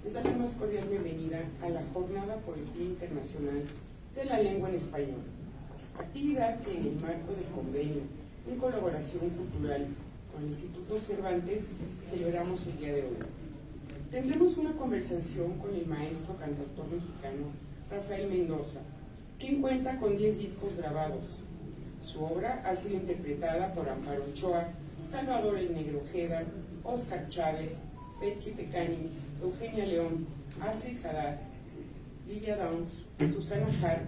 les da la más cordial bienvenida a la Jornada por el Día Internacional de la Lengua en Español, actividad que en el marco del convenio en colaboración cultural con el Instituto Cervantes celebramos el día de hoy. Tendremos una conversación con el maestro cantautor mexicano Rafael Mendoza, quien cuenta con 10 discos grabados. Su obra ha sido interpretada por Amparo Ochoa, Salvador el Negro Ojeda, Óscar Chávez, Betsy Pecanis, Eugenia León, Astrid Haddad, Lidia Downs, Susana Hart,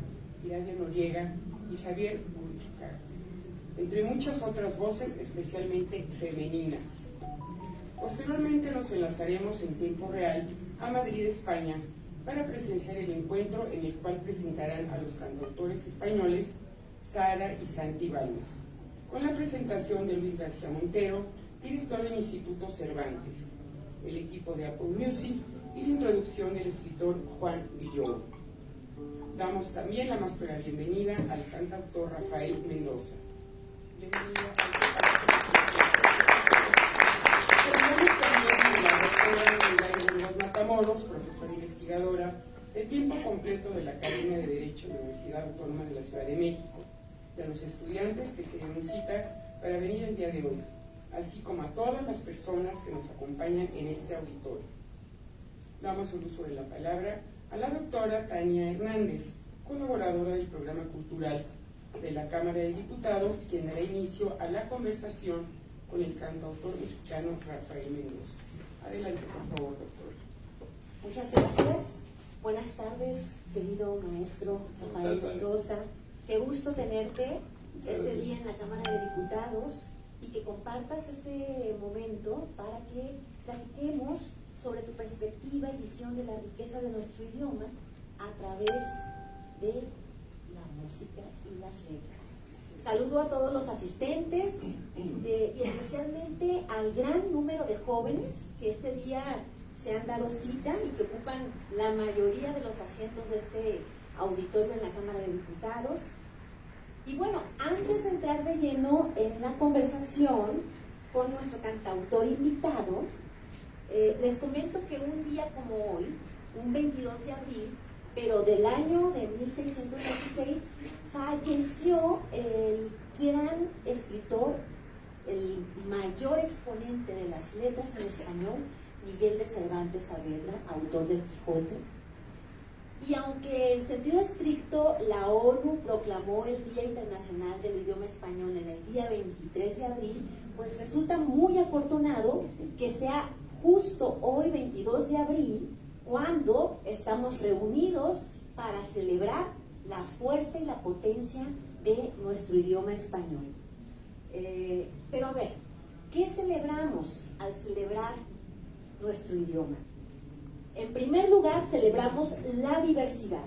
Iradia Noriega y Xavier Burchucar, entre muchas otras voces especialmente femeninas. Posteriormente nos enlazaremos en tiempo real a Madrid, España, para presenciar el encuentro en el cual presentarán a los cantautores españoles Sara y Santi Balmes, con la presentación de Luis García Montero, director del Instituto Cervantes, el equipo de Apple Music y la introducción del escritor Juan Villoro. Damos también la más cordial bienvenida al cantautor Rafael Mendoza. Bienvenido Tenemos también a la doctora Milagros Matamoros, profesora investigadora de tiempo completo de la Academia de Derecho de la Universidad Autónoma de la Ciudad de México, y a los estudiantes que se dieron cita para venir el día de hoy, así como a todas las personas que nos acompañan en este auditorio. Damos el uso de la palabra a la doctora Tania Hernández, colaboradora del programa cultural de la Cámara de Diputados, quien dará inicio a la conversación con el cantautor mexicano Rafael Mendoza. Adelante, por favor, doctora. Muchas gracias. Buenas tardes, querido maestro Rafael Mendoza. Qué gusto tenerte este día en la Cámara de Diputados y que compartas este momento para que platiquemos sobre tu perspectiva y visión de la riqueza de nuestro idioma a través de la música y las letras. Saludo a todos los asistentes y especialmente al gran número de jóvenes que este día se han dado cita y que ocupan la mayoría de los asientos de este auditorio en la Cámara de Diputados. Y bueno, antes de entrar de lleno en la conversación con nuestro cantautor invitado, les comento que un día como hoy, un 22 de abril, pero del año de 1616, falleció el gran escritor, el mayor exponente de las letras en español, Miguel de Cervantes Saavedra, autor del Quijote. Y aunque en sentido estricto la ONU proclamó el Día Internacional del Idioma Español en el día 23 de abril, pues resulta muy afortunado que sea justo hoy, 22 de abril, cuando estamos reunidos para celebrar la fuerza y la potencia de nuestro idioma español. Pero a ver, ¿qué celebramos al celebrar nuestro idioma? En primer lugar, celebramos la diversidad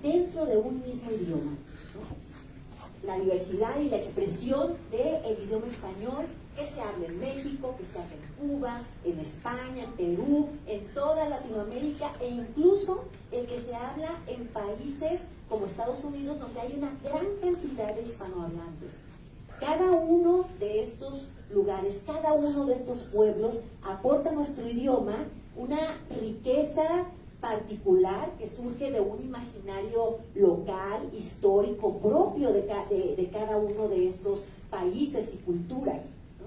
dentro de un mismo idioma, ¿no? La diversidad y la expresión del idioma español que se habla en México, que se habla en Cuba, en España, en Perú, en toda Latinoamérica e incluso el que se habla en países como Estados Unidos, donde hay una gran cantidad de hispanohablantes. Cada uno de estos lugares, cada uno de estos pueblos aporta a nuestro idioma una riqueza particular que surge de un imaginario local, histórico, propio de cada uno de estos países y culturas, ¿no?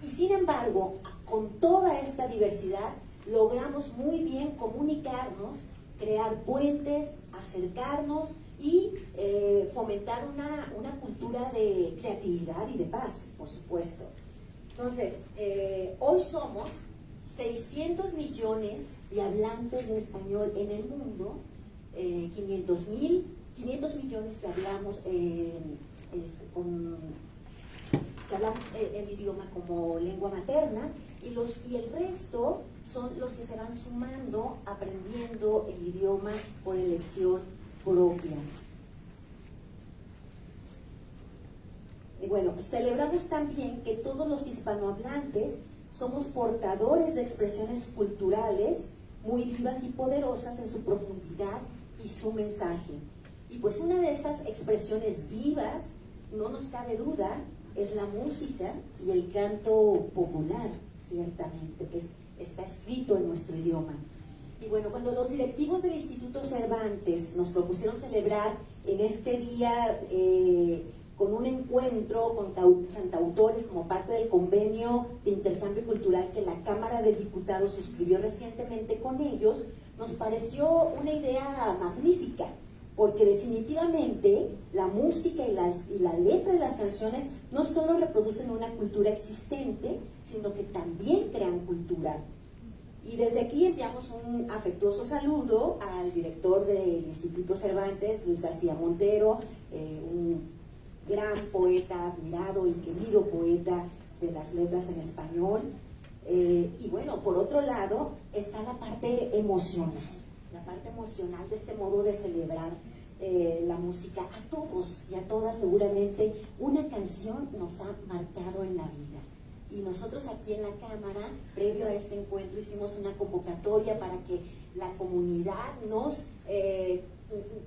Y sin embargo, con toda esta diversidad, logramos muy bien comunicarnos, crear puentes, acercarnos y fomentar una cultura de creatividad y de paz, por supuesto. Entonces, hoy somos 600 millones de hablantes de español en el mundo, 500 millones que hablamos, que hablamos el idioma como lengua materna, y el resto son los que se van sumando, aprendiendo el idioma por elección propia. Y bueno, celebramos también que todos los hispanohablantes somos portadores de expresiones culturales muy vivas y poderosas en su profundidad y su mensaje. Y pues una de esas expresiones vivas, no nos cabe duda, es la música y el canto popular, ciertamente, que está escrito escrito en nuestro idioma. Y bueno, cuando los directivos del Instituto Cervantes nos propusieron celebrar en este día con un encuentro con cantautores como parte del convenio de intercambio cultural que la Cámara de Diputados suscribió recientemente con ellos, nos pareció una idea magnífica, porque definitivamente la música y la letra de las canciones no solo reproducen una cultura existente, sino que también crean cultura. Y desde aquí enviamos un afectuoso saludo al director del Instituto Cervantes, Luis García Montero, un gran poeta, admirado y querido poeta de las letras en español. Y bueno, por otro lado está la parte emocional de este modo de celebrar la música. A todos y a todas seguramente una canción nos ha marcado en la vida. Y nosotros aquí en la Cámara, previo a este encuentro, hicimos una convocatoria para que la comunidad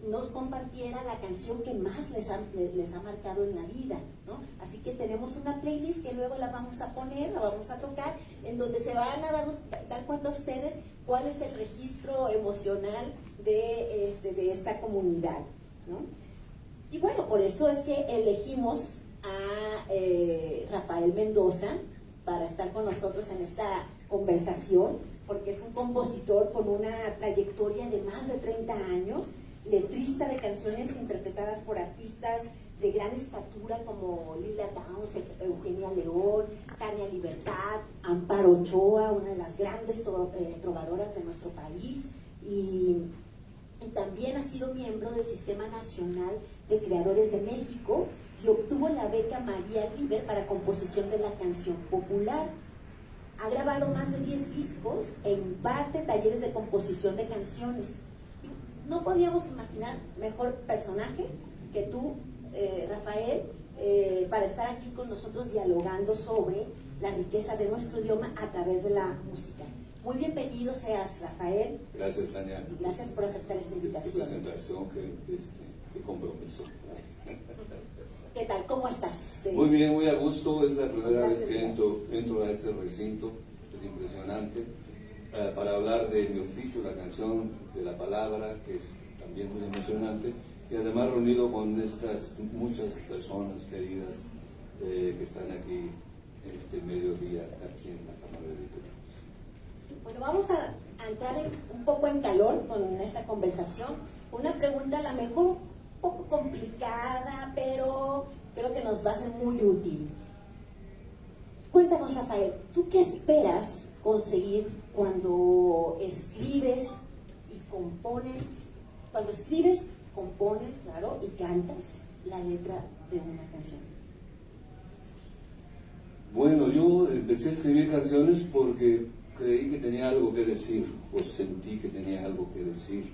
nos compartiera la canción que más les ha marcado en la vida, ¿no? Así que tenemos una playlist que luego la vamos a poner, la vamos a tocar, en donde se van a dar cuenta ustedes cuál es el registro emocional de esta comunidad, ¿no? Y bueno, por eso es que elegimos a Rafael Mendoza para estar con nosotros en esta conversación, porque es un compositor con una trayectoria de más de 30 años, letrista de canciones interpretadas por artistas de gran estatura como Lila Downs, Eugenia León, Tania Libertad, Amparo Ochoa, una de las grandes trovadoras de nuestro país, y también ha sido miembro del Sistema Nacional de Creadores de México y obtuvo la beca María Grieber para composición de la canción popular. Ha grabado más de 10 discos e imparte talleres de composición de canciones. No podíamos imaginar mejor personaje que tú, Rafael, para estar aquí con nosotros dialogando sobre la riqueza de nuestro idioma a través de la música. Muy bienvenido seas, Rafael. Gracias, Tania. Y gracias por aceptar esta invitación. Qué presentación, qué compromiso. ¿Qué tal? ¿Cómo estás? Muy bien, muy a gusto. Es la primera vez que entro a este recinto. Es impresionante. Para hablar de mi oficio, la canción, de la palabra, que es también muy emocionante. Y además reunido con estas muchas personas queridas que están aquí este mediodía, aquí en la Cámara de Diputados. Bueno, vamos a entrar un poco en calor con esta conversación. Una pregunta a lo mejor un poco complicada, pero creo que nos va a ser muy útil. Cuéntanos, Rafael, ¿tú qué esperas conseguir cuando escribes y compones? Cuando escribes, compones, claro, y cantas la letra de una canción. Bueno, yo empecé a escribir canciones porque creí que tenía algo que decir, o sentí que tenía algo que decir,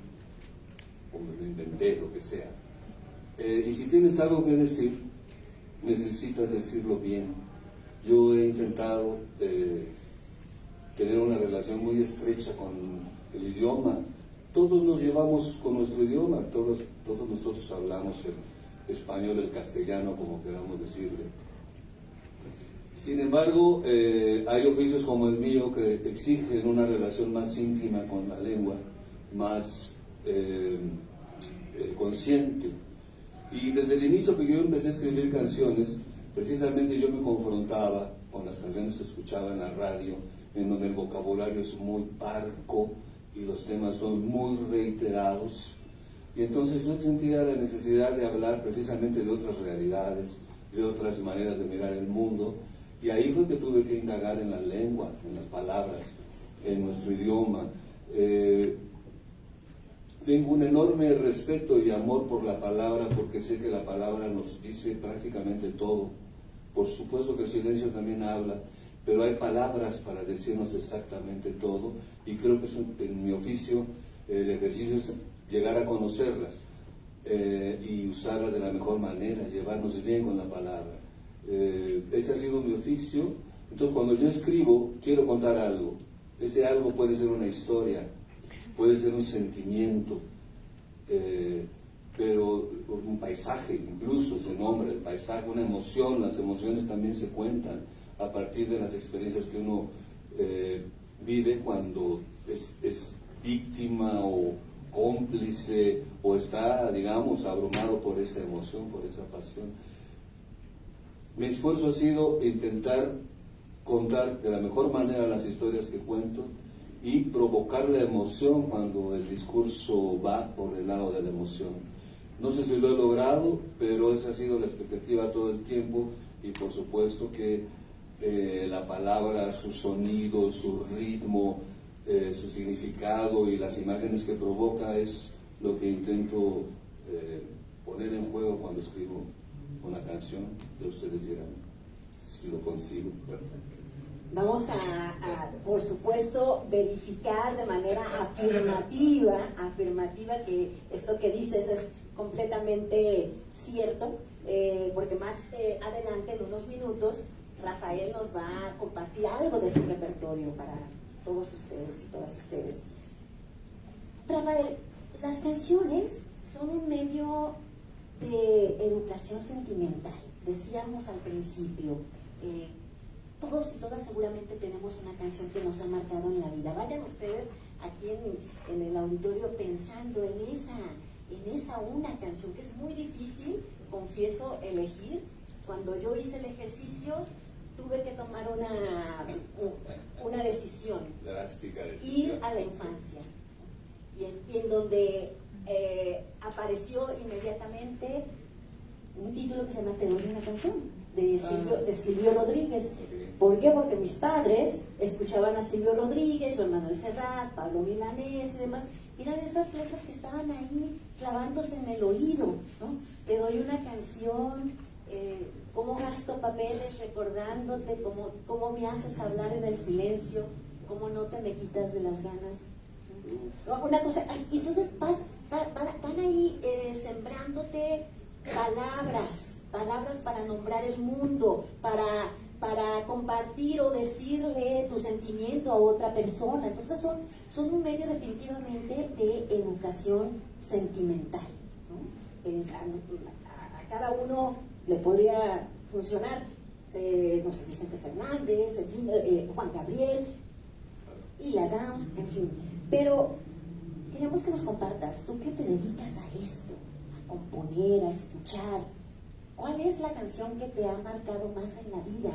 o me lo inventé, lo que sea. Y si tienes algo que decir, necesitas decirlo bien. Yo he intentado tener una relación muy estrecha con el idioma. Todos nos llevamos con nuestro idioma, todos nosotros hablamos el español, el castellano, como queramos decirle. Sin embargo, hay oficios como el mío que exigen una relación más íntima con la lengua, más consciente. Y desde el inicio que yo empecé a escribir canciones, precisamente yo me confrontaba con las canciones que escuchaba en la radio, en donde el vocabulario es muy parco y los temas son muy reiterados. Y entonces yo sentía la necesidad de hablar precisamente de otras realidades, de otras maneras de mirar el mundo. Y ahí fue que tuve que indagar en la lengua, en las palabras, en nuestro idioma. Tengo un enorme respeto y amor por la palabra, porque sé que la palabra nos dice prácticamente todo. Por supuesto que el silencio también habla, pero hay palabras para decirnos exactamente todo, y creo que en mi oficio el ejercicio es llegar a conocerlas y usarlas de la mejor manera, llevarnos bien con la palabra. Ese ha sido mi oficio. Entonces, cuando yo escribo, quiero contar algo. Ese algo puede ser una historia, puede ser un sentimiento, pero un paisaje incluso se nombra el paisaje, una emoción. Las emociones también se cuentan a partir de las experiencias que uno vive cuando es víctima o cómplice o está, digamos, abrumado por esa emoción, por esa pasión. Mi esfuerzo ha sido intentar contar de la mejor manera las historias que cuento y provocar la emoción cuando el discurso va por el lado de la emoción. No sé si lo he logrado, pero esa ha sido la expectativa todo el tiempo, y por supuesto que la palabra, su sonido, su ritmo, su significado y las imágenes que provoca es lo que intento poner en juego cuando escribo una canción. De ustedes dirán si lo consigo. Vamos a, por supuesto, verificar de manera afirmativa que esto que dices es completamente cierto, porque más adelante, en unos minutos, Rafael nos va a compartir algo de su repertorio para todos ustedes y todas ustedes. Rafael, las canciones son un medio de educación sentimental. Decíamos al principio, todos y todas seguramente tenemos una canción que nos ha marcado en la vida. Vayan ustedes aquí en el auditorio pensando en esa una canción que es muy difícil, confieso, elegir. Cuando yo hice el ejercicio, tuve que tomar una decisión. Drástica decisión. Ir a la infancia. Y en donde apareció inmediatamente un título que se llama Te doy una canción, de Silvio Rodríguez. Okay. ¿Por qué? Porque mis padres escuchaban a Silvio Rodríguez, Juan Manuel Serrat, Pablo Milanés y demás. Eran esas letras que estaban ahí clavándose en el oído, ¿no? Te doy una canción, cómo gasto papeles recordándote, cómo me haces hablar en el silencio, cómo no te me quitas de las ganas. ¿No? Una cosa, entonces van ahí sembrándote palabras para nombrar el mundo, para compartir o decirle tu sentimiento a otra persona. Entonces son un medio definitivamente de educación sentimental, ¿no? A cada uno le podría funcionar, no sé, Vicente Fernández, en fin, Juan Gabriel, Ila Downs, en fin. Pero queremos que nos compartas, tú que te dedicas a esto, a componer, a escuchar, ¿cuál es la canción que te ha marcado más en la vida?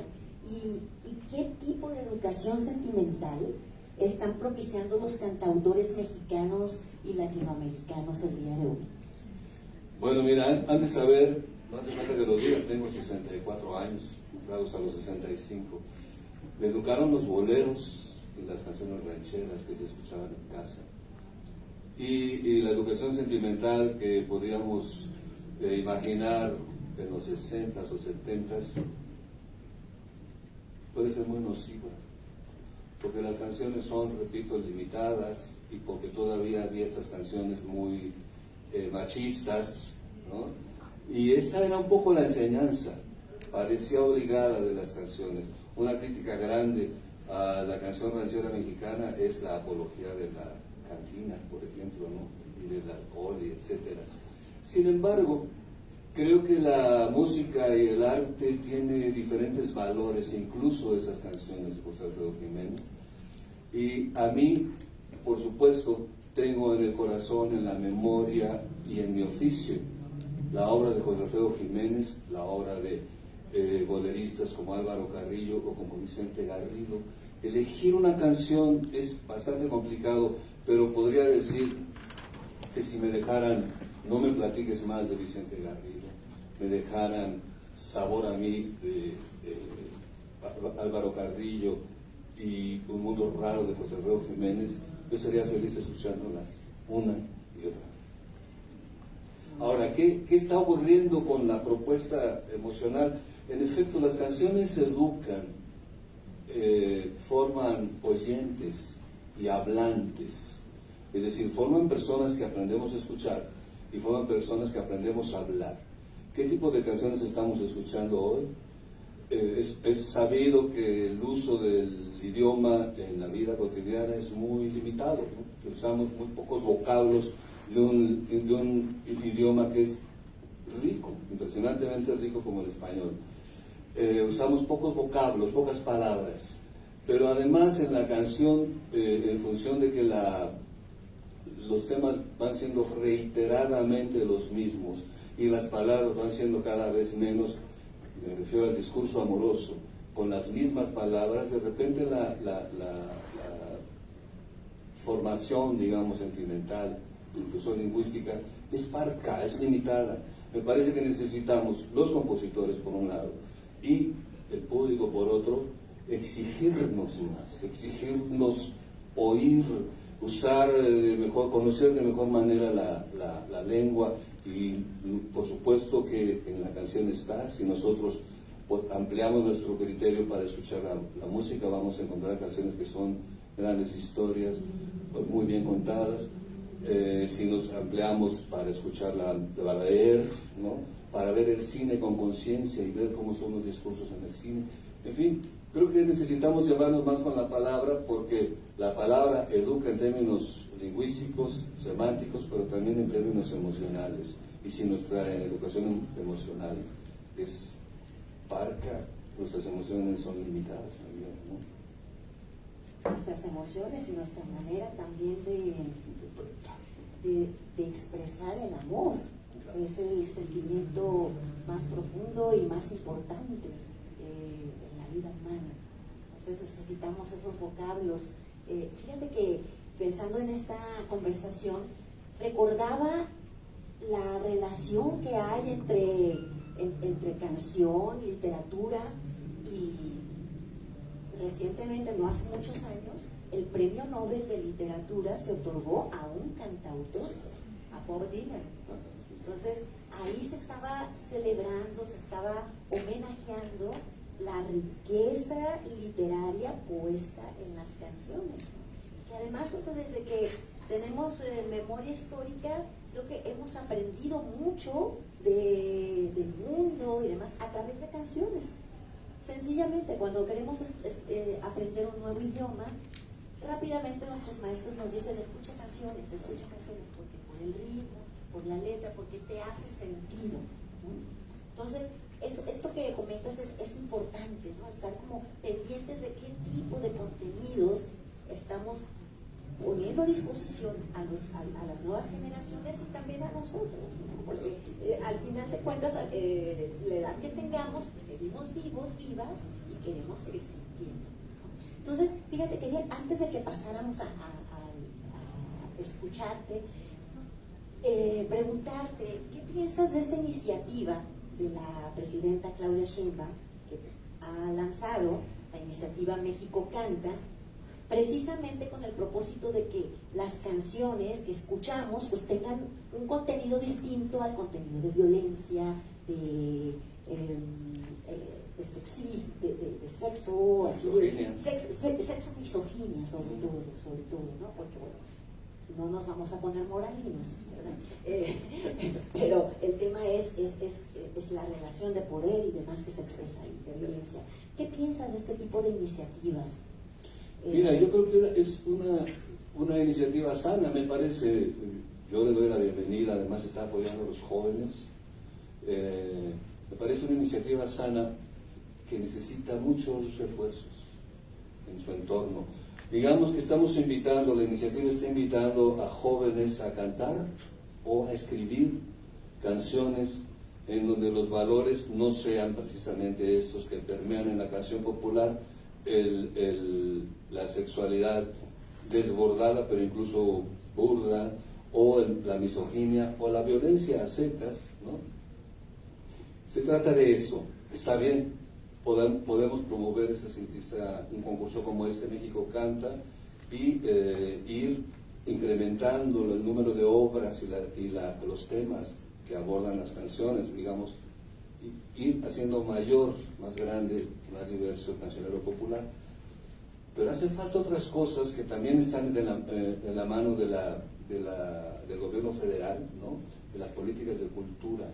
¿Y qué tipo de educación sentimental están propiciando los cantautores mexicanos y latinoamericanos el día de hoy? Bueno, mira, antes de saber, no hace falta que lo diga, tengo 64 años, entrados a los 65. Me educaron los boleros y las canciones rancheras que se escuchaban en casa. Y la educación sentimental que podíamos imaginar en los 60s o 70s puede ser muy nociva, porque las canciones son, repito, limitadas, y porque todavía había estas canciones muy machistas, ¿no? Y esa era un poco la enseñanza, parecía obligada de las canciones. Una crítica grande a la canción ranchera mexicana es la apología de la cantina, por ejemplo, ¿no? Y del alcohol, y etcétera. Sin embargo, creo que la música y el arte tiene diferentes valores, incluso esas canciones de José Alfredo Jiménez. Y a mí, por supuesto, tengo en el corazón, en la memoria y en mi oficio la obra de José Alfredo Jiménez, la obra de boleristas como Álvaro Carrillo o como Vicente Garrido. Elegir una canción es bastante complicado, pero podría decir que si me dejaran, no me platiques más de Vicente Garrido, me dejaran Sabor a mí de Álvaro Carrillo y Un mundo raro de José Alfredo Jiménez, yo sería feliz escuchándolas una y otra vez. Ahora, ¿qué está ocurriendo con la propuesta emocional? En efecto, las canciones educan, forman oyentes y hablantes, es decir, forman personas que aprendemos a escuchar y forman personas que aprendemos a hablar. ¿Qué tipo de canciones estamos escuchando hoy? Es sabido que el uso del idioma en la vida cotidiana es muy limitado, ¿no? Usamos muy pocos vocablos de un idioma que es rico, impresionantemente rico como el español. Usamos pocos vocablos, pocas palabras. pero además en la canción, en función de que los temas van siendo reiteradamente los mismos y las palabras van siendo cada vez menos, me refiero al discurso amoroso, con las mismas palabras, de repente la formación, digamos, sentimental, incluso lingüística, es parca, es limitada. Me parece que necesitamos, los compositores por un lado y el público por otro, exigirnos más, exigirnos oír, usar conocer de mejor manera la lengua, y por supuesto que en la canción está, si nosotros ampliamos nuestro criterio para escuchar la música, vamos a encontrar canciones que son grandes historias, muy bien contadas. Si nos ampliamos para escucharla, para leer, ¿no? Para ver el cine con conciencia y ver cómo son los discursos en el cine. En fin, creo que necesitamos llevarnos más con la palabra, porque la palabra educa en términos lingüísticos, semánticos, pero también en términos emocionales. Y si nuestra educación emocional es parca, nuestras emociones son limitadas también, ¿no? Nuestras emociones y nuestra manera también de expresar el amor es el sentimiento más profundo y más importante en la vida humana. Entonces necesitamos esos vocablos. Fíjate que pensando en esta conversación, recordaba la relación que hay entre canción, literatura, y recientemente, no hace muchos años, el Premio Nobel de Literatura se otorgó a un cantautor, a Bob Dylan. Entonces, ahí se estaba celebrando, se estaba homenajeando la riqueza literaria puesta en las canciones. Que además, o sea, desde que tenemos memoria histórica, creo que hemos aprendido mucho del mundo y demás a través de canciones. Sencillamente, cuando queremos aprender un nuevo idioma, rápidamente nuestros maestros nos dicen, escucha canciones, porque por el ritmo, por la letra, porque te hace sentido, ¿no? Entonces, esto que comentas es importante, ¿no? Estar como pendientes de qué tipo de contenidos estamos poniendo a disposición a las nuevas generaciones y también a nosotros, ¿no? Porque al final de cuentas, la edad que tengamos, pues seguimos vivos, vivas, y queremos seguir sintiendo, ¿no? Entonces, fíjate, quería, antes de que pasáramos a escucharte, preguntarte, ¿qué piensas de esta iniciativa de la presidenta Claudia Sheinbaum, que ha lanzado la iniciativa México Canta, precisamente con el propósito de que las canciones que escuchamos pues tengan un contenido distinto al contenido de violencia, de sexismo, de sexo, así sexo misoginia sobre todo, ¿no? Porque bueno, no nos vamos a poner moralinos, ¿verdad? Pero el tema es la relación de poder y demás que se expresa ahí, de violencia. ¿Qué piensas de este tipo de iniciativas? Mira, yo creo que es una iniciativa sana, me parece. Yo le doy la bienvenida, además está apoyando a los jóvenes. Me parece una iniciativa sana que necesita muchos refuerzos en su entorno. Digamos que estamos invitando, la iniciativa está invitando a jóvenes a cantar o a escribir canciones en donde los valores no sean precisamente estos que permean en la canción popular, la sexualidad desbordada pero incluso burda, o la misoginia o la violencia a secas, ¿no? Se trata de eso, está bien, podemos promover un concurso como este, México Canta, y ir incrementando el número de obras y los temas que abordan las canciones, digamos, ir haciendo mayor, más grande, más diverso el cancionero popular. Pero hace falta otras cosas que también están de la mano del gobierno federal, ¿no? De las políticas de cultura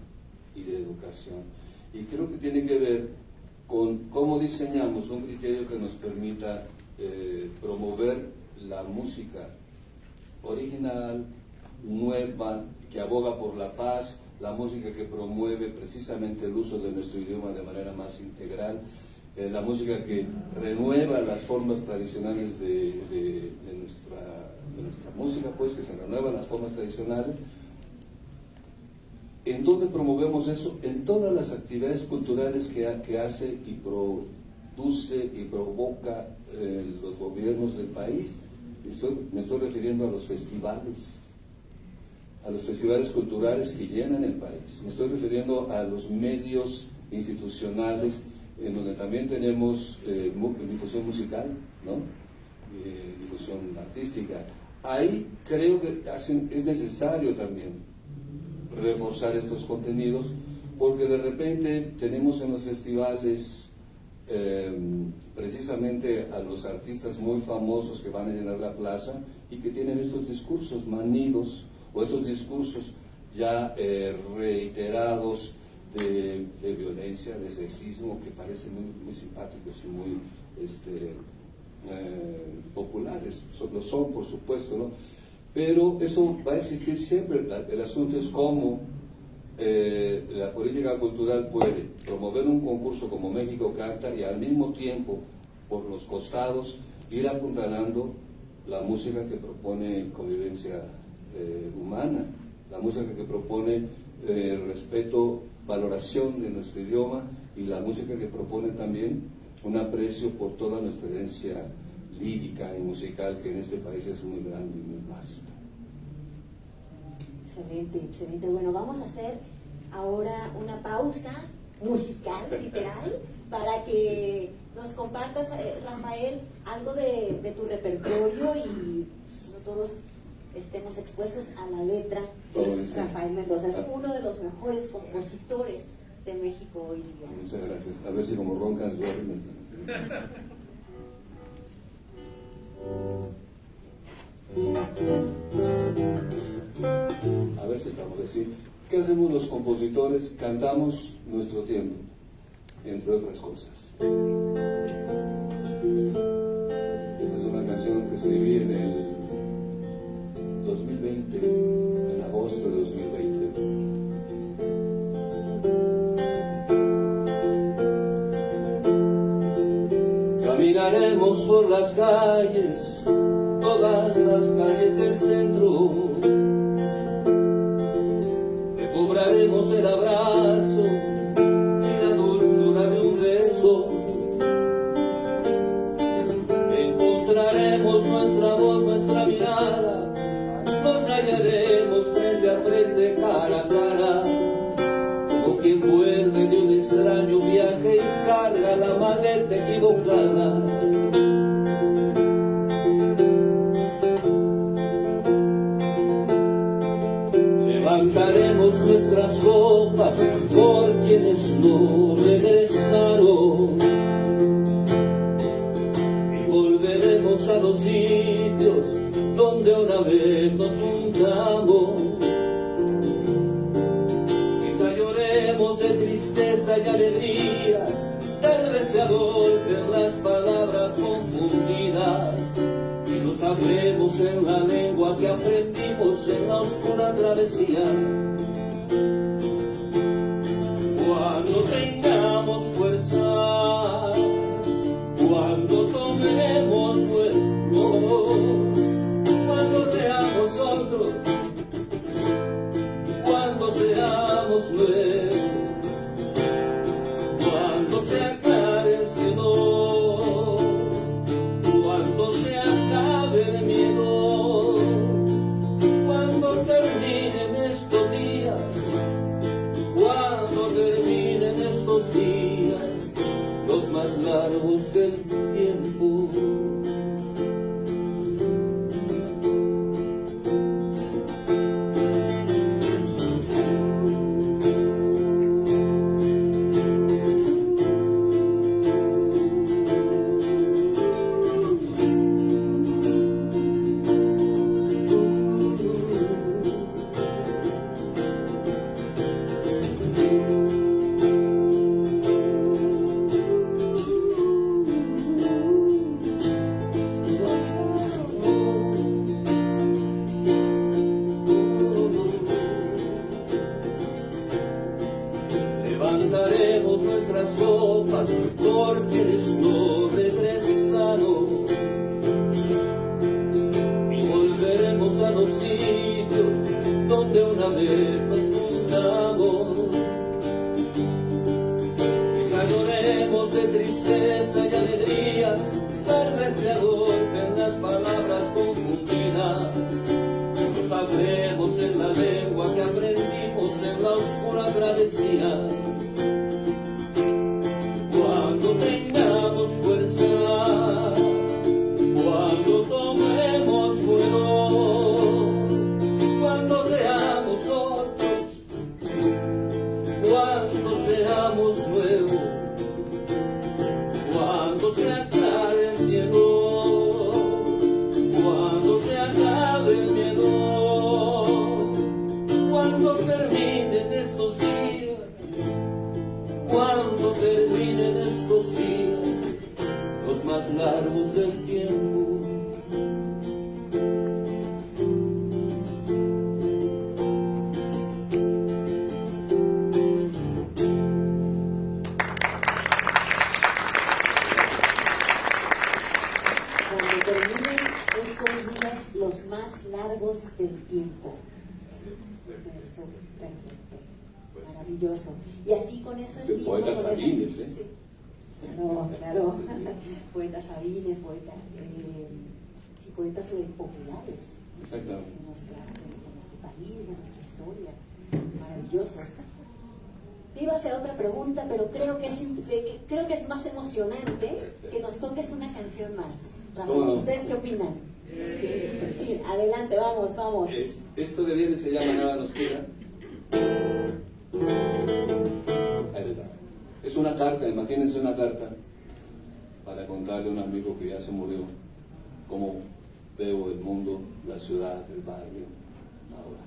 y de educación. Y creo que tiene que ver con cómo diseñamos un criterio que nos permita promover la música original, nueva, que aboga por la paz, la música que promueve precisamente el uso de nuestro idioma de manera más integral, la música que renueva las formas tradicionales de nuestra música, pues que se renuevan las formas tradicionales. ¿En dónde promovemos eso? En todas las actividades culturales que hace y produce y provoca los gobiernos del país. Me estoy refiriendo a los festivales culturales que llenan el país. Me estoy refiriendo a los medios institucionales en donde también tenemos difusión musical, ¿no? Difusión artística. Ahí creo que es necesario también reforzar estos contenidos, porque de repente tenemos en los festivales precisamente a los artistas muy famosos que van a llenar la plaza y que tienen estos discursos manidos o estos discursos ya reiterados de violencia, de sexismo, que parecen muy simpáticos y muy populares. Lo son, por supuesto, ¿no? Pero eso va a existir siempre. El asunto es cómo la política cultural puede promover un concurso como México Canta y al mismo tiempo, por los costados, ir apuntalando la música que propone convivencia humana, la música que propone respeto, valoración de nuestro idioma, y la música que propone también un aprecio por toda nuestra herencia lírica y musical, que en este país es muy grande y muy vasta. Excelente, excelente. Bueno, vamos a hacer ahora una pausa musical, literal, para que nos compartas, Rafael, algo de tu repertorio y no todos estemos expuestos a la letra de Rafael Mendoza. Es uno de los mejores compositores de México hoy día. Muchas gracias. A ver si como roncas duermes. A ver si estamos así. ¿Qué hacemos los compositores? Cantamos nuestro tiempo, entre otras cosas. Esta es una canción que escribí en el 2020, en agosto de 2020. Caminaremos por las calles, todas las calles del centro. Recobraremos el abrazo y la dulzura de un beso. Encontraremos nuestra voz, nuestra mirada. Nos hallaremos frente a frente, cara a cara, como quien vuelve de un extraño viaje y carga la maleta equivocada. Levantaremos nuestras copas por quienes no regresaron y volveremos a los sitios donde una vez nos juntamos. Quizá lloremos de tristeza y alegría, tal vez se agolpen las palabras confundidas y nos hablemos en la lengua que aprendimos en la oscura travesía. Cuando tengamos fuerza, cuando tomemos vuelo, cuando seamos otros, cuando seamos nuevos, cuando se aclare el cielo, cuando se acabe el miedo, cuando terminen estos días, cuando terminen estos donde una vez nos juntamos. Quizá lloremos de tristeza y alegría, perderse a golpe en las palabras confundidas. Nos hablemos en la lengua que aprendimos en la oscura travesía. Cuando tengamos fuerza, cuando tomemos vuelo, cuando seamos otros, cuando seamos nuevos, cuando se aclare el cielo, cuando se acabe el miedo, cuando terminen estos días, cuando terminen estos días, los más largos del tiempo. Cuando terminen estos días, los más largos del tiempo. Eso, perfecto, maravilloso. Y así con eso Sí, poeta Sabines, ¿eh? Sí. Claro, claro. Poeta Sabines, sí, poetas populares Exactamente. de nuestro país, de nuestra historia. Maravillosos. Te iba a hacer otra pregunta, pero creo que es más emocionante que nos toques una canción más. Ramón, ¿ustedes qué opinan? Sí, adelante, vamos. Esto que viene se llama Nada nos queda. Ahí está. Es una carta, imagínense una carta para contarle a un amigo que ya se murió cómo veo el mundo, la ciudad, el barrio, ahora.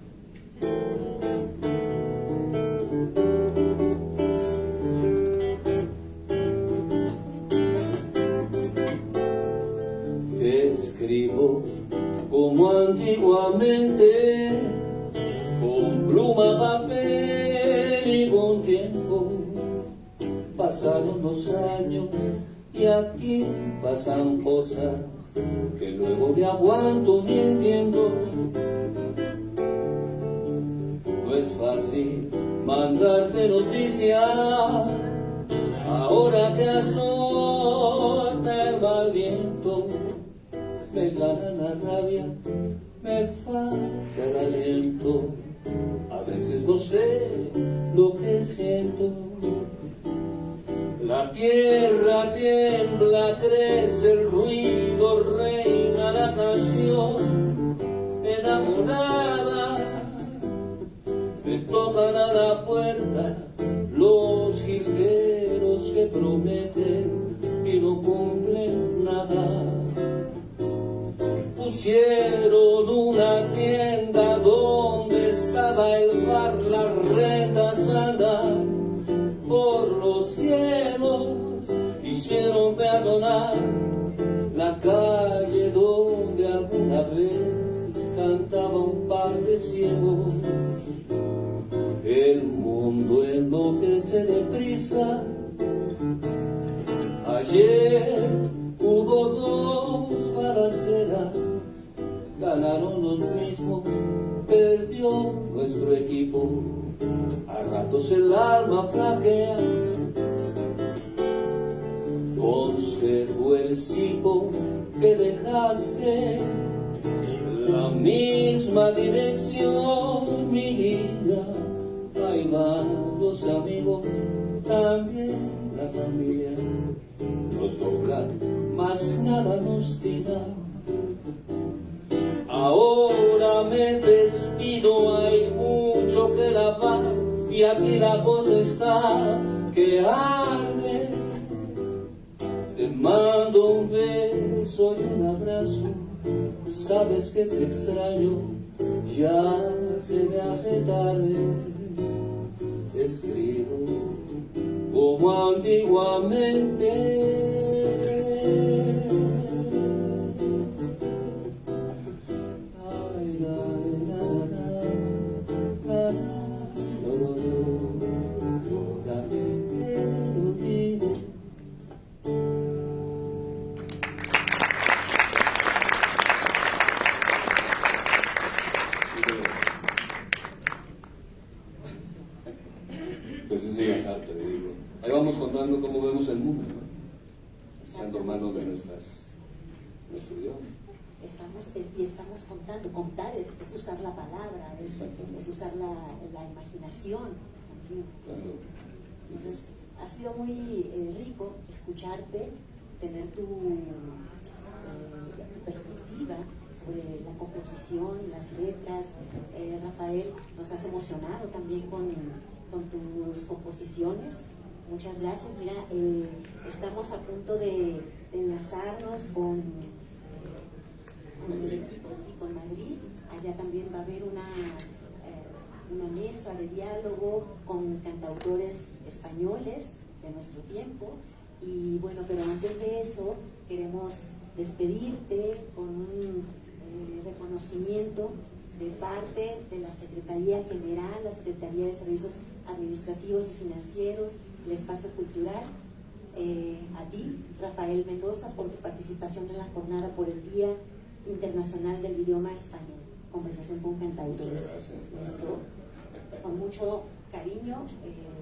Escribo como antiguamente, con pluma, papel y con tiempo. Pasaron los años y aquí pasan cosas que luego ni aguanto ni entiendo. No es fácil mandarte noticias ahora que azota el mal viento. Me gana la rabia, me falta el aliento. A veces no sé lo que siento. La tierra tiembla, crece el ruido, reina la canción. Enamorada, me tocan a la puerta los jilgueros que prometen y no cumplen nada. Pusieron una tienda donde estaba el bar, las rentas andan por los cielos. Hicieron peatonal la calle donde alguna vez cantaba un par de ciegos. El mundo enloquece deprisa. Ayer hubo dos balaceras, ganaron los mismos, perdió nuestro equipo. A ratos el alma flaquea, conservo el cipo que dejaste, la misma dirección, mi guía. Ahí van los amigos, también la familia. Nos doblan, más nada nos tira. Ahora me despido, hay mucho que lavar y aquí la cosa está que arde. Te mando un beso y un abrazo, sabes que te extraño, ya se me hace tarde. Escribo como antiguamente. transformando cómo vemos el mundo, ¿no? Echando mano de nuestro idioma. Estamos contando. Contar es usar la palabra, es usar la imaginación también. Claro. Entonces, ha sido muy rico escucharte, tener tu perspectiva sobre la composición, las letras. Rafael, nos has emocionado también con tus composiciones. Muchas gracias. Mira, estamos a punto de enlazarnos con el equipo, sí, con Madrid. Allá también va a haber una mesa de diálogo con cantautores españoles de nuestro tiempo. Y bueno, pero antes de eso queremos despedirte con un reconocimiento de parte de la Secretaría General, la Secretaría de Servicios Administrativos y Financieros, el Espacio Cultural, a ti, Rafael Mendoza, por tu participación en la jornada por el Día Internacional del Idioma Español, conversación con cantautores. Esto, con mucho cariño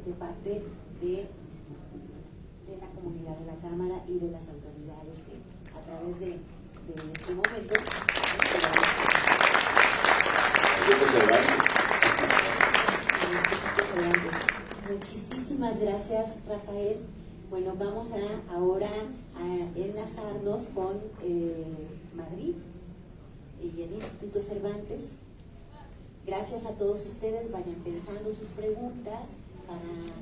de parte de la comunidad de la Cámara y de las autoridades que a través de este momento muchísimas gracias, Rafael. Bueno, vamos ahora a enlazarnos con Madrid y el Instituto Cervantes. Gracias a todos ustedes, vayan pensando sus preguntas para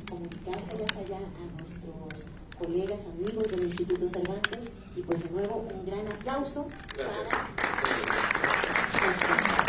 comunicárselas allá a nuestros colegas, amigos del Instituto Cervantes. Y pues de nuevo, un gran aplauso para nuestra nación.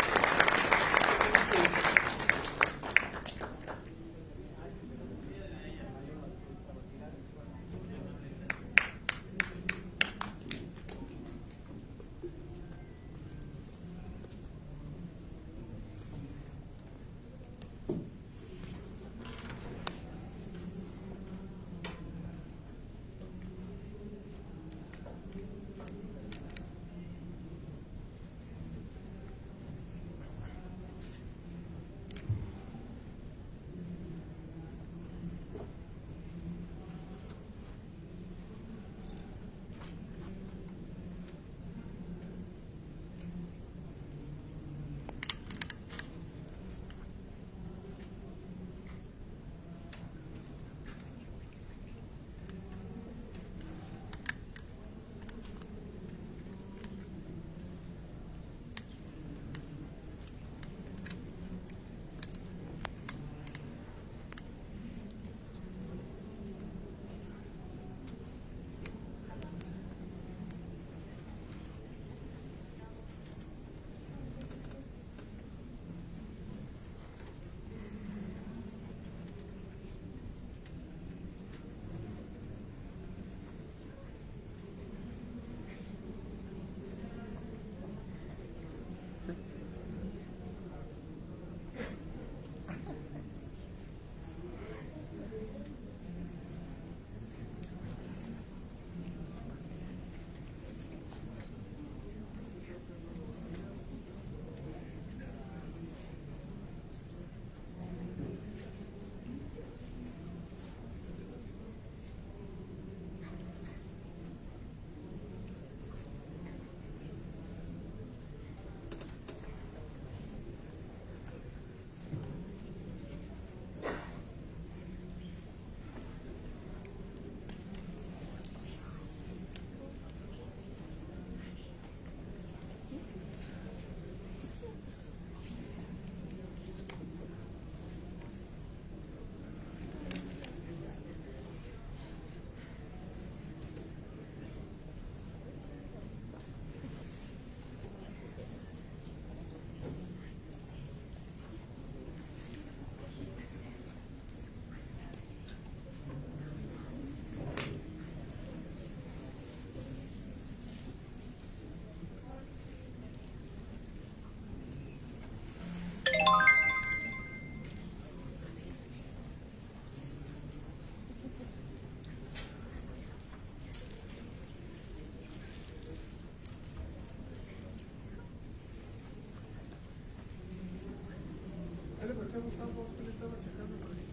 Gustavo, que le estaba checando por ahí.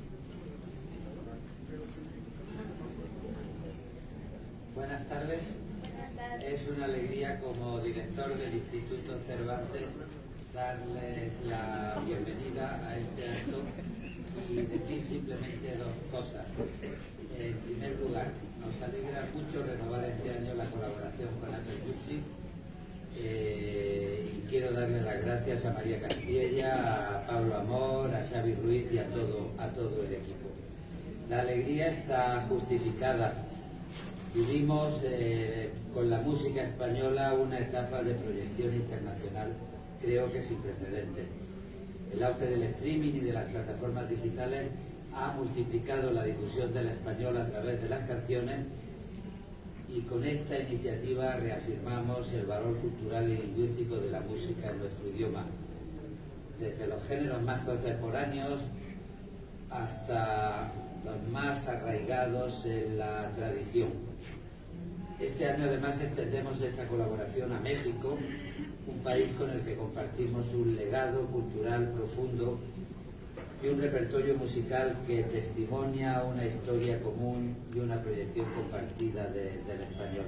Pero es una alegría como director del Instituto Cervantes darles la bienvenida a este acto y decir simplemente dos cosas. En primer lugar, nos alegra mucho renovar este año la colaboración con Apple Music y quiero darle las gracias a María Castilla, a Pablo Amor, a Xavi Ruiz y a todo el equipo. La alegría está justificada. Vivimos con la música española una etapa de proyección internacional, creo que sin precedentes. El auge del streaming y de las plataformas digitales ha multiplicado la difusión del español a través de las canciones y con esta iniciativa reafirmamos el valor cultural y lingüístico de la música en nuestro idioma, desde los géneros más contemporáneos hasta los más arraigados en la tradición. Este año además extendemos esta colaboración a México, un país con el que compartimos un legado cultural profundo y un repertorio musical que testimonia una historia común y una proyección compartida del español.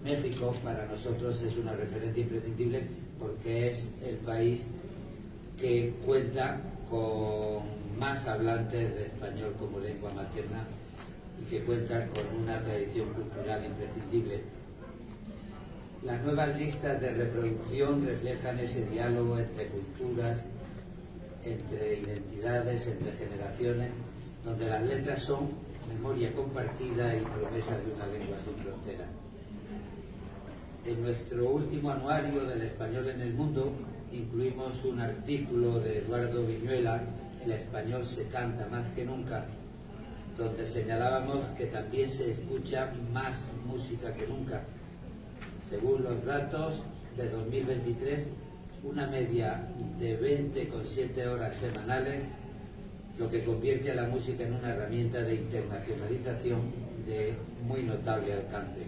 México para nosotros es una referencia imprescindible porque es el país que cuenta con más hablantes de español como lengua materna y que cuenta con una tradición cultural imprescindible. Las nuevas listas de reproducción reflejan ese diálogo entre culturas, entre identidades, entre generaciones, donde las letras son memoria compartida y promesas de una lengua sin frontera. En nuestro último anuario del español en el mundo incluimos un artículo de Eduardo Viñuela, El español se canta más que nunca, donde señalábamos que también se escucha más música que nunca. Según los datos de 2023, una media de 20,7 horas semanales, lo que convierte a la música en una herramienta de internacionalización de muy notable alcance.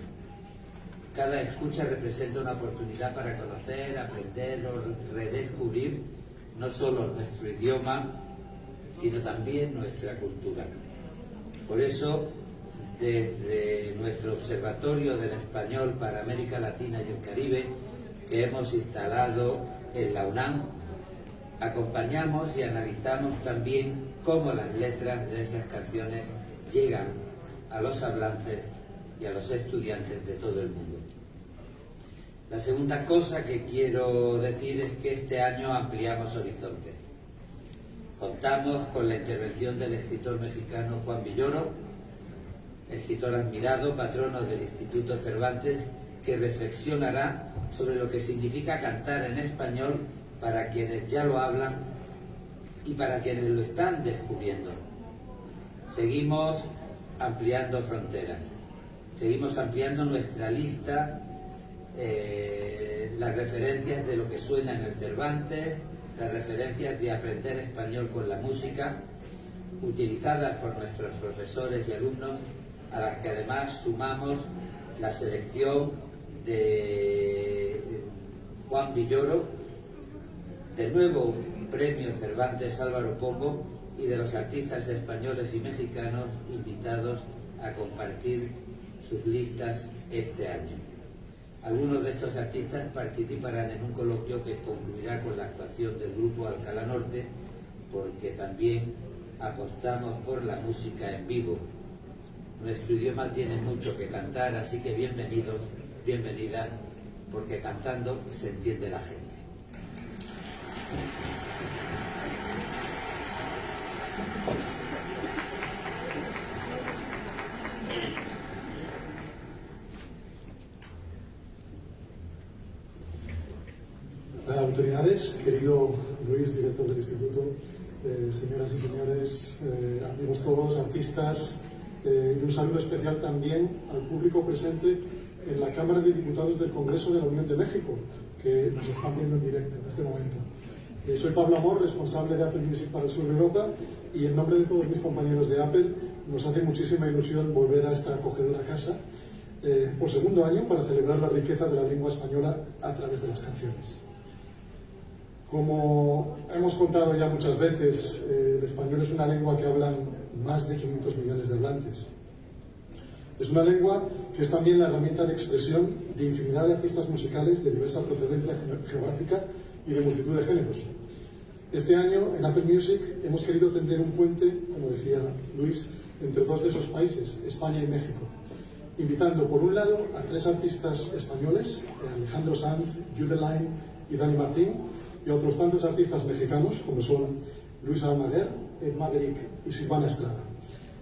Cada escucha representa una oportunidad para conocer, aprender o redescubrir no solo nuestro idioma, sino también nuestra cultura. Por eso, desde nuestro Observatorio del Español para América Latina y el Caribe, que hemos instalado en la UNAM, acompañamos y analizamos también cómo las letras de esas canciones llegan a los hablantes y a los estudiantes de todo el mundo. La segunda cosa que quiero decir es que este año ampliamos horizontes. Contamos con la intervención del escritor mexicano Juan Villoro, escritor admirado, patrono del Instituto Cervantes, que reflexionará sobre lo que significa cantar en español para quienes ya lo hablan y para quienes lo están descubriendo. Seguimos ampliando fronteras, seguimos ampliando nuestra lista, las referencias de lo que suena en el Cervantes, las referencias de aprender español con la música, utilizadas por nuestros profesores y alumnos, a las que además sumamos la selección de Juan Villoro, del nuevo Premio Cervantes Álvaro Pombo y de los artistas españoles y mexicanos invitados a compartir sus listas este año. Algunos de estos artistas participarán en un coloquio que concluirá con la actuación del grupo Alcalá Norte, porque también apostamos por la música en vivo. Nuestro idioma tiene mucho que cantar, así que bienvenidos, bienvenidas, porque cantando se entiende la gente. Autoridades, querido Luis, director del Instituto, señoras y señores, amigos todos, artistas, y un saludo especial también al público presente en la Cámara de Diputados del Congreso de la Unión de México, que nos están viendo en directo en este momento. Soy Pablo Amor, responsable de Apple Music para el sur de Europa, y en nombre de todos mis compañeros de Apple nos hace muchísima ilusión volver a esta acogedora casa por segundo año para celebrar la riqueza de la lengua española a través de las canciones. Como hemos contado ya muchas veces, el español es una lengua que hablan más de 500 millones de hablantes. Es una lengua que es también la herramienta de expresión de infinidad de artistas musicales de diversa procedencia geográfica y de multitud de géneros. Este año en Apple Music hemos querido tender un puente, como decía Luis, entre dos de esos países, España y México, invitando por un lado a 3 artistas españoles, Alejandro Sanz, Judeline y Dani Martín, y a otros tantos artistas mexicanos como son Luis Almaguer, Ed Maverick y Silvana Estrada.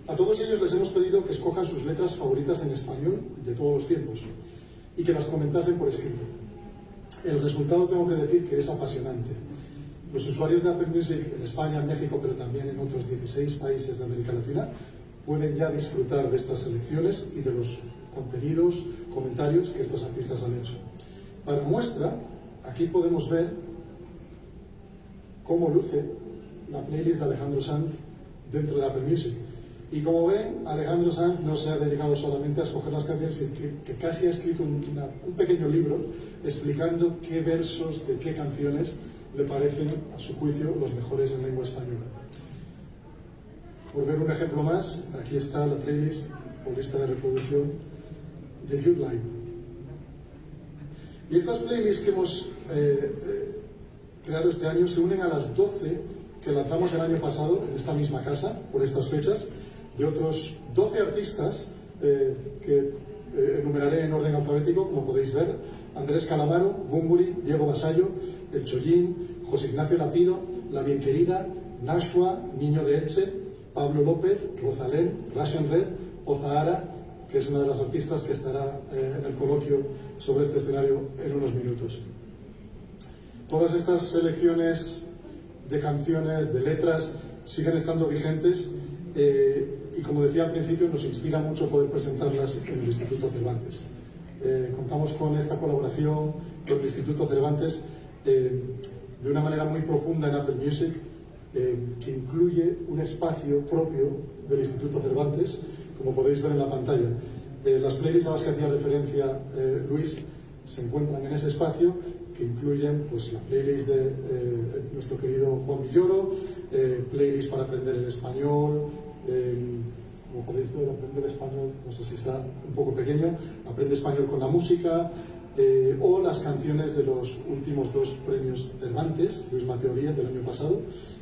A todos ellos les hemos pedido que escojan sus letras favoritas en español de todos los tiempos y que las comentasen por escrito. El resultado tengo que decir que es apasionante. Los usuarios de Apple Music en España, en México, pero también en otros 16 países de América Latina, pueden ya disfrutar de estas selecciones y de los contenidos, comentarios que estos artistas han hecho. Para muestra, aquí podemos ver cómo luce la playlist de Alejandro Sanz dentro de Apple Music. Y como ven, Alejandro Sanz no se ha dedicado solamente a escoger las canciones, sino que casi ha escrito un pequeño libro explicando qué versos de qué canciones le parecen, a su juicio, los mejores en lengua española. Por ver un ejemplo más, aquí está la playlist o lista de reproducción de Judeline. Y estas playlists que hemos creado este año se unen a las 12 que lanzamos el año pasado en esta misma casa, por estas fechas, de otros 12 artistas que enumeraré en orden alfabético, como podéis ver: Andrés Calamaro, Bumburi, Diego Basallo, El Chollín, José Ignacio Lapido, La Bien Querida, Nashua, Niño de Elche, Pablo López, Rosalén, Russian Red o Zahara, que es una de las artistas que estará en el coloquio sobre este escenario en unos minutos. Todas estas selecciones de canciones, de letras, siguen estando vigentes y, como decía al principio, nos inspira mucho poder presentarlas en el Instituto Cervantes. Contamos con esta colaboración con el Instituto Cervantes de una manera muy profunda en Apple Music, que incluye un espacio propio del Instituto Cervantes, como podéis ver en la pantalla. Las playlists a las que hacía referencia Luis se encuentran en ese espacio, que incluyen pues, la playlist de nuestro querido Juan Villoro, playlist para aprender el español, como podéis ver, Aprender Español, no sé si está un poco pequeño, Aprende Español con la música, o las canciones de los últimos 2 premios Cervantes, Luis Mateo Díez del año pasado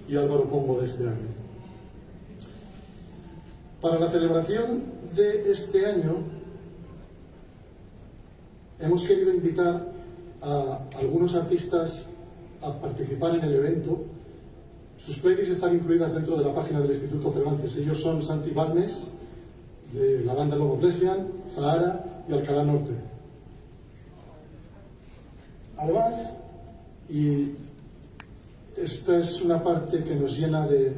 y Álvaro Pombo de este año. Para la celebración de este año hemos querido invitar a algunos artistas a participar en el evento. Sus playlists están incluidas dentro de la página del Instituto Cervantes. Ellos son Santi Balmes, de la banda Lobo Lesbian, Zahara y Alcalá Norte. Además, y esta es una parte que nos llena de,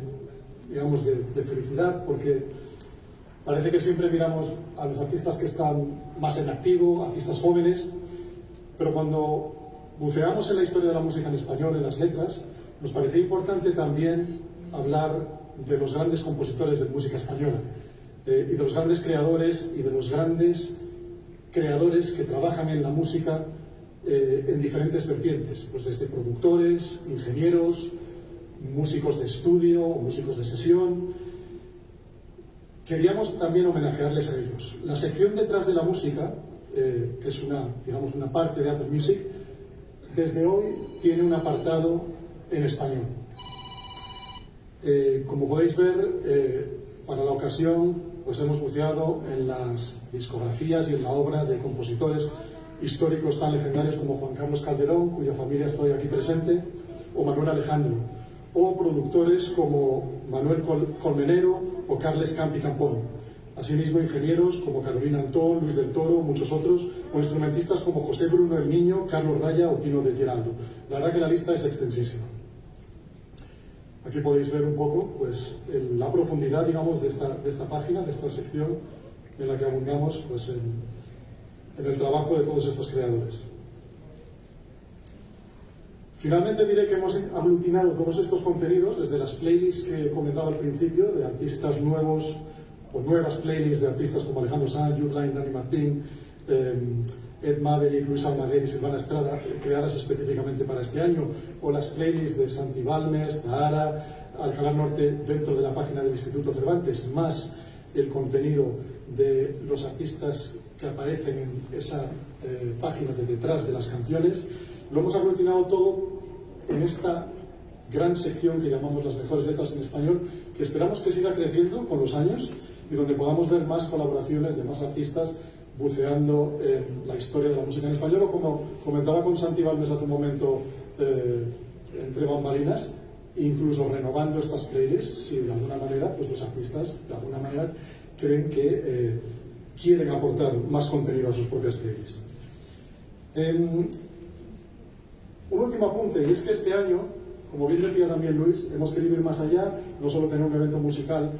digamos, de felicidad, porque parece que siempre miramos a los artistas que están más en activo, artistas jóvenes, pero cuando buceamos en la historia de la música en español, en las letras, nos parecía importante también hablar de los grandes compositores de música española y de los grandes creadores y de los grandes creadores que trabajan en la música en diferentes vertientes, pues desde productores, ingenieros, músicos de estudio, músicos de sesión. Queríamos también homenajearles a ellos. La sección detrás de la música, que es digamos, una parte de Apple Music, desde hoy tiene un apartado en español. Como podéis ver, para la ocasión pues hemos buceado en las discografías y en la obra de compositores históricos tan legendarios como Juan Carlos Calderón, cuya familia está hoy aquí presente, o Manuel Alejandro, o productores como Manuel Colmenero o Carles Campi Campón. Asimismo, ingenieros como Carolina Antón, Luis del Toro, muchos otros, o instrumentistas como José Bruno el Niño, Carlos Raya o Tino de Giraldo. La verdad que la lista es extensísima. Aquí podéis ver un poco pues, la profundidad, digamos, de esta página, de esta sección en la que abundamos pues, en el trabajo de todos estos creadores. Finalmente diré que hemos aglutinado todos estos contenidos desde las playlists que comentaba al principio, de artistas nuevos o nuevas playlists de artistas como Alejandro Sanz, Judeline, Dani Martín, Ed Maverick, Luis Almaguer y Silvana Estrada, creadas específicamente para este año, o las playlists de Santi Balmes, Zahara, Alcalá Norte, dentro de la página del Instituto Cervantes, más el contenido de los artistas que aparecen en esa página de detrás de las canciones. Lo hemos aglutinado todo en esta gran sección que llamamos las mejores letras en español, que esperamos que siga creciendo con los años y donde podamos ver más colaboraciones de más artistas buceando en la historia de la música en español, o como comentaba con Santi Balmes hace un momento, entre bambalinas, incluso renovando estas playlists, si de alguna manera pues los artistas de alguna manera creen que quieren aportar más contenido a sus propias playlists. Un último apunte, y es que este año, como bien decía también Luis, hemos querido ir más allá, no solo tener un evento musical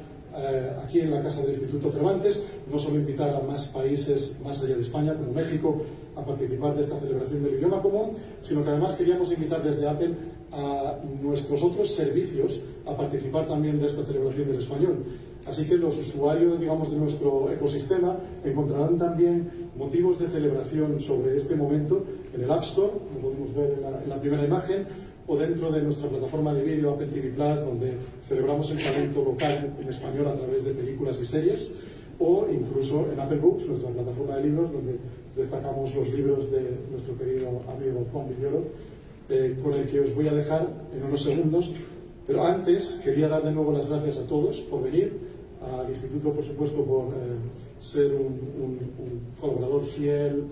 aquí en la casa del Instituto Cervantes, no solo invitar a más países más allá de España, como México, a participar de esta celebración del idioma común, sino que además queríamos invitar desde Apple a nuestros otros servicios a participar también de esta celebración del español. Así que los usuarios, digamos, de nuestro ecosistema encontrarán también motivos de celebración sobre este momento en el App Store, como podemos ver en la primera imagen, o dentro de nuestra plataforma de vídeo Apple TV Plus, donde celebramos el talento local en español a través de películas y series, o incluso en Apple Books, nuestra plataforma de libros, donde destacamos los libros de nuestro querido amigo Juan Villoro, con el que os voy a dejar en unos segundos. Pero antes quería dar de nuevo las gracias a todos por venir, al Instituto, por supuesto, por ser un colaborador fiel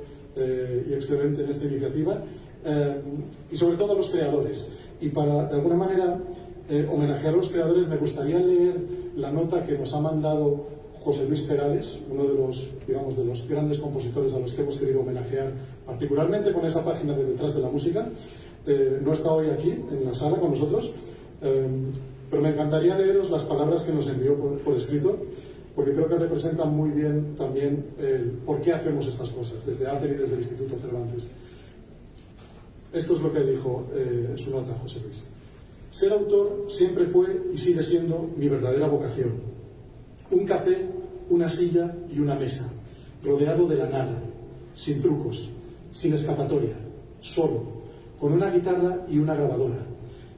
y excelente en esta iniciativa, y sobre todo a los creadores. Y para, de alguna manera, homenajear a los creadores, me gustaría leer la nota que nos ha mandado José Luis Perales, uno de los, digamos, de los grandes compositores a los que hemos querido homenajear, particularmente con esa página de Detrás de la Música. No está hoy aquí en la sala con nosotros, pero me encantaría leeros las palabras que nos envió por escrito, porque creo que representan muy bien también por qué hacemos estas cosas desde Apple y desde el Instituto Cervantes. Esto es lo que dijo en su nota José Luis. Ser autor siempre fue y sigue siendo mi verdadera vocación. Un café, una silla y una mesa, rodeado de la nada, sin trucos, sin escapatoria, solo, con una guitarra y una grabadora,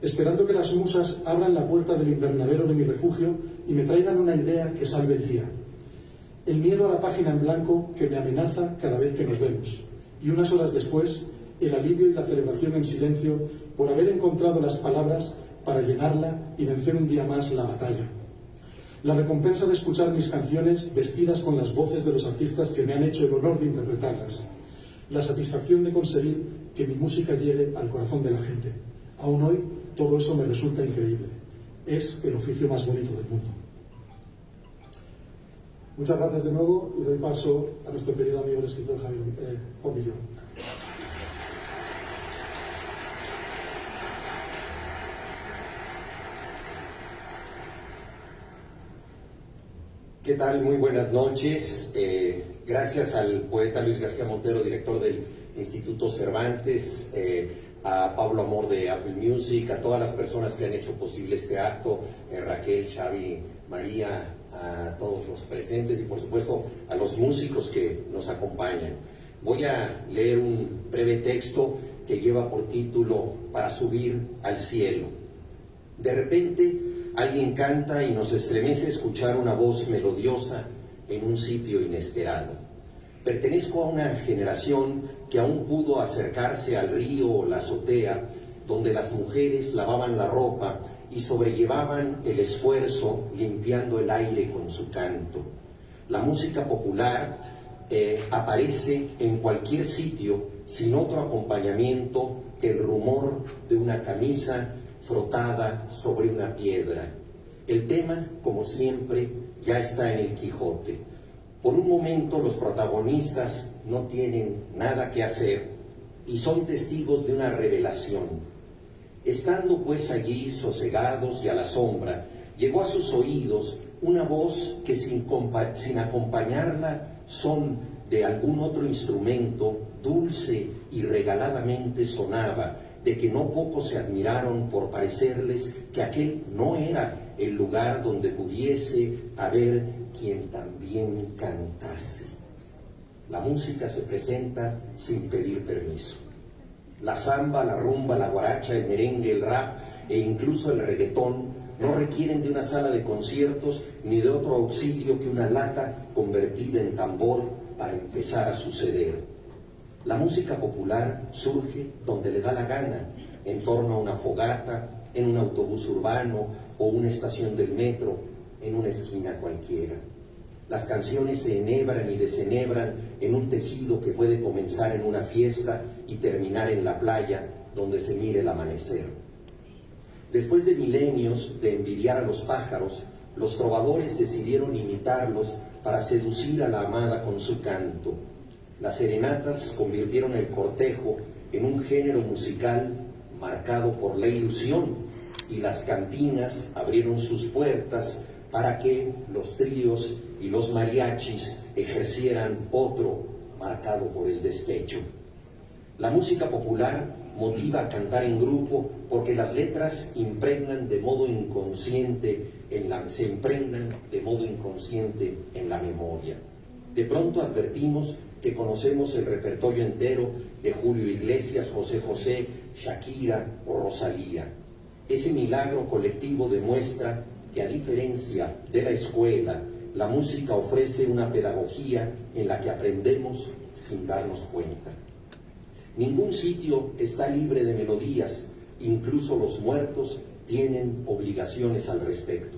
esperando que las musas abran la puerta del invernadero de mi refugio y me traigan una idea que salve el día. El miedo a la página en blanco que me amenaza cada vez que nos vemos, y unas horas después, el alivio y la celebración en silencio por haber encontrado las palabras para llenarla y vencer un día más la batalla. La recompensa de escuchar mis canciones vestidas con las voces de los artistas que me han hecho el honor de interpretarlas. La satisfacción de conseguir que mi música llegue al corazón de la gente. Aún hoy, todo eso me resulta increíble. Es el oficio más bonito del mundo. Muchas gracias de nuevo y doy paso a nuestro querido amigo el escritor Juan Villoro. ¿Qué tal? Muy buenas noches. Gracias al poeta Luis García Montero, director del Instituto Cervantes, a Pablo Amor de Apple Music, a todas las personas que han hecho posible este acto, Raquel, Xavi, María, a todos los presentes y por supuesto a los músicos que nos acompañan. Voy a leer un breve texto que lleva por título Para subir al cielo. De repente alguien canta y nos estremece escuchar una voz melodiosa en un sitio inesperado. Pertenezco a una generación que aún pudo acercarse al río o la azotea, donde las mujeres lavaban la ropa y sobrellevaban el esfuerzo limpiando el aire con su canto. La música popular aparece en cualquier sitio sin otro acompañamiento que el rumor de una camisa frotada sobre una piedra. El tema, como siempre, ya está en el Quijote. Por un momento los protagonistas no tienen nada que hacer y son testigos de una revelación. Estando pues allí sosegados y a la sombra, llegó a sus oídos una voz que sin acompañarla son de algún otro instrumento, dulce y regaladamente sonaba, de que no pocos se admiraron por parecerles que aquel no era el lugar donde pudiese haber quien también cantase. La música se presenta sin pedir permiso. La samba, la rumba, la guaracha, el merengue, el rap e incluso el reggaetón no requieren de una sala de conciertos ni de otro auxilio que una lata convertida en tambor para empezar a suceder. La música popular surge donde le da la gana, en torno a una fogata, en un autobús urbano o una estación del metro, en una esquina cualquiera. Las canciones se enhebran y desenhebran en un tejido que puede comenzar en una fiesta y terminar en la playa donde se mire el amanecer. Después de milenios de envidiar a los pájaros, los trovadores decidieron imitarlos para seducir a la amada con su canto. Las serenatas convirtieron el cortejo en un género musical marcado por la ilusión, y las cantinas abrieron sus puertas para que los tríos y los mariachis ejercieran otro marcado por el despecho. La música popular motiva a cantar en grupo porque las letras se impregnan de modo inconsciente en la memoria. De pronto advertimos que conocemos el repertorio entero de Julio Iglesias, José José, Shakira o Rosalía. Ese milagro colectivo demuestra que, a diferencia de la escuela, la música ofrece una pedagogía en la que aprendemos sin darnos cuenta. Ningún sitio está libre de melodías, incluso los muertos tienen obligaciones al respecto.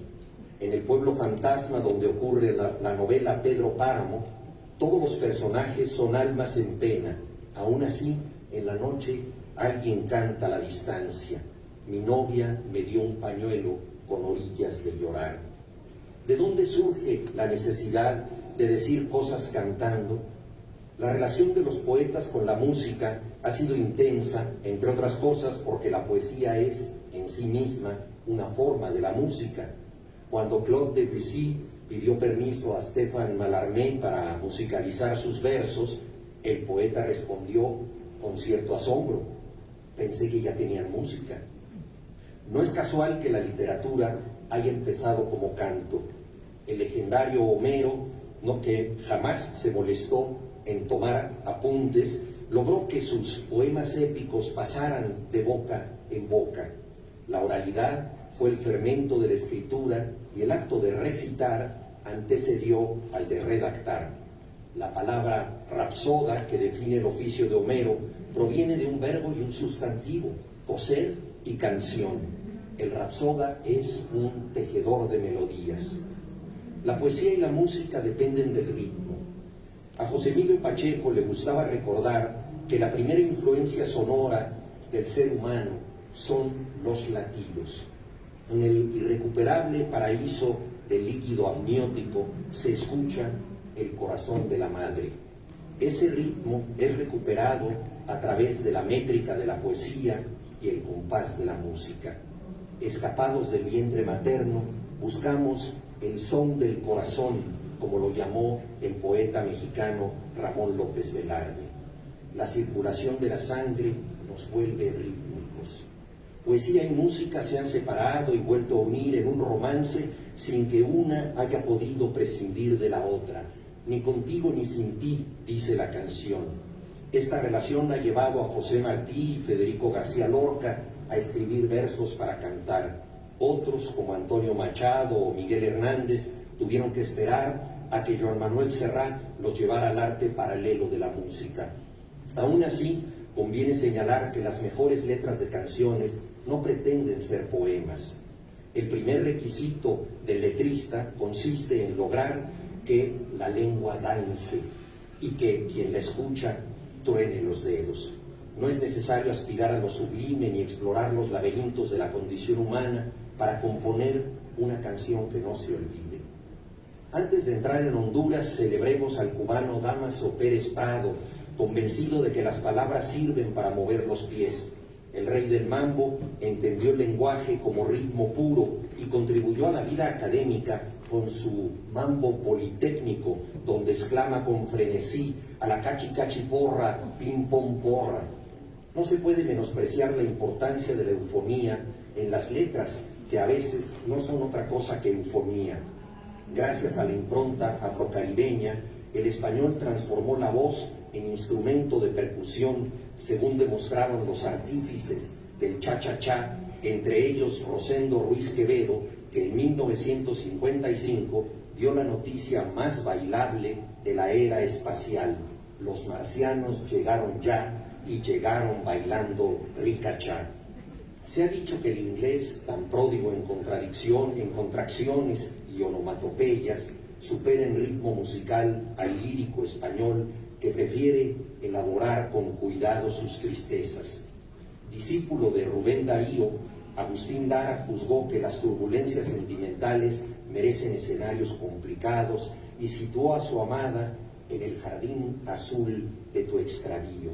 En el pueblo fantasma donde ocurre la novela Pedro Páramo, todos los personajes son almas en pena. Aún así, en la noche alguien canta a la distancia: mi novia me dio un pañuelo con orillas de llorar. ¿De dónde surge la necesidad de decir cosas cantando? La relación de los poetas con la música ha sido intensa, entre otras cosas porque la poesía es, en sí misma, una forma de la música. Cuando Claude Debussy pidió permiso a Stéphane Mallarmé para musicalizar sus versos, el poeta respondió con cierto asombro: pensé que ya tenían música. No es casual que la literatura haya empezado como canto. El legendario Homero, que jamás se molestó en tomar apuntes, logró que sus poemas épicos pasaran de boca en boca. La oralidad fue el fermento de la escritura y el acto de recitar antecedió al de redactar. La palabra rapsoda, que define el oficio de Homero, proviene de un verbo y un sustantivo: coser y canción. El rapsoda es un tejedor de melodías. La poesía y la música dependen del ritmo. A José Emilio Pacheco le gustaba recordar que la primera influencia sonora del ser humano son los latidos. En el irrecuperable paraíso del líquido amniótico se escucha el corazón de la madre. Ese ritmo es recuperado a través de la métrica de la poesía y el compás de la música. Escapados del vientre materno, buscamos el son del corazón, como lo llamó el poeta mexicano Ramón López Velarde. La circulación de la sangre nos vuelve rítmicos. Poesía y música se han separado y vuelto a unir en un romance sin que una haya podido prescindir de la otra. Ni contigo ni sin ti, dice la canción. Esta relación ha llevado a José Martí y Federico García Lorca a escribir versos para cantar. Otros, como Antonio Machado o Miguel Hernández, tuvieron que esperar a que Joan Manuel Serrat los llevara al arte paralelo de la música. Aún así, conviene señalar que las mejores letras de canciones no pretenden ser poemas. El primer requisito del letrista consiste en lograr que la lengua dance y que quien la escucha truene los dedos. No es necesario aspirar a lo sublime ni explorar los laberintos de la condición humana para componer una canción que no se olvide. Antes de entrar en Honduras, celebremos al cubano Dámaso Pérez Prado, convencido de que las palabras sirven para mover los pies. El rey del mambo entendió el lenguaje como ritmo puro y contribuyó a la vida académica con su mambo politécnico, donde exclama con frenesí: a la cachi cachi porra, pim pom porra. No se puede menospreciar la importancia de la eufonía en las letras, que a veces no son otra cosa que eufonía. Gracias a la impronta afrocaribeña, el español transformó la voz en instrumento de percusión, según demostraron los artífices del cha-cha-cha entre ellos Rosendo Ruiz Quevedo, que en 1955 dio la noticia más bailable de la era espacial: los marcianos llegaron ya y llegaron bailando ricachá. Se ha dicho que el inglés, tan pródigo en contracciones y onomatopeyas, supera en ritmo musical al lírico español, que prefiere elaborar con cuidado sus tristezas. Discípulo de Rubén Darío, Agustín Lara juzgó que las turbulencias sentimentales merecen escenarios complicados y situó a su amada en el jardín azul de tu extravío.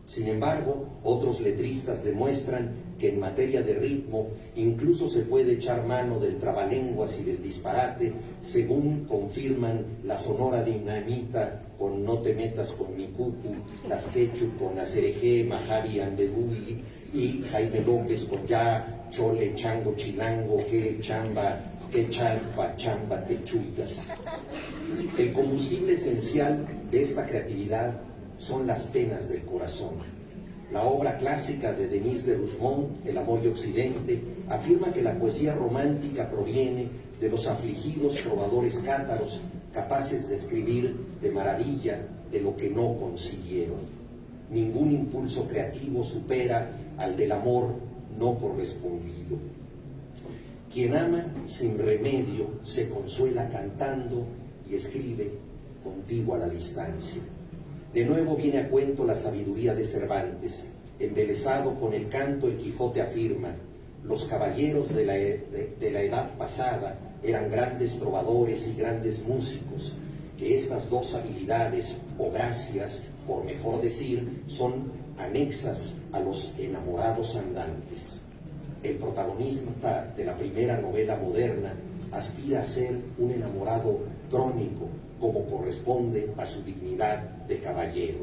Sin embargo, otros letristas demuestran que en materia de ritmo incluso se puede echar mano del trabalenguas y del disparate, según confirman la Sonora Dinamita con No te metas con mi cucu, las Ketchup con Acerejé, Majavi Andedui y Jaime López con Ya, Chole, Chango, Chilango, que chamba te chutas. El combustible esencial de esta creatividad son las penas del corazón. La obra clásica de Denis de Rougemont, El amor de Occidente, afirma que la poesía romántica proviene de los afligidos trovadores cátaros, capaces de escribir de maravilla de lo que no consiguieron. Ningún impulso creativo supera al del amor no correspondido. Quien ama sin remedio se consuela cantando y escribe contigo a la distancia. De nuevo viene a cuento la sabiduría de Cervantes. Embelesado con el canto, el Quijote afirma: los caballeros de la edad pasada eran grandes trovadores y grandes músicos, que estas dos habilidades, o gracias, por mejor decir, son anexas a los enamorados andantes. El protagonista de la primera novela moderna aspira a ser un enamorado crónico, como corresponde a su dignidad de caballero.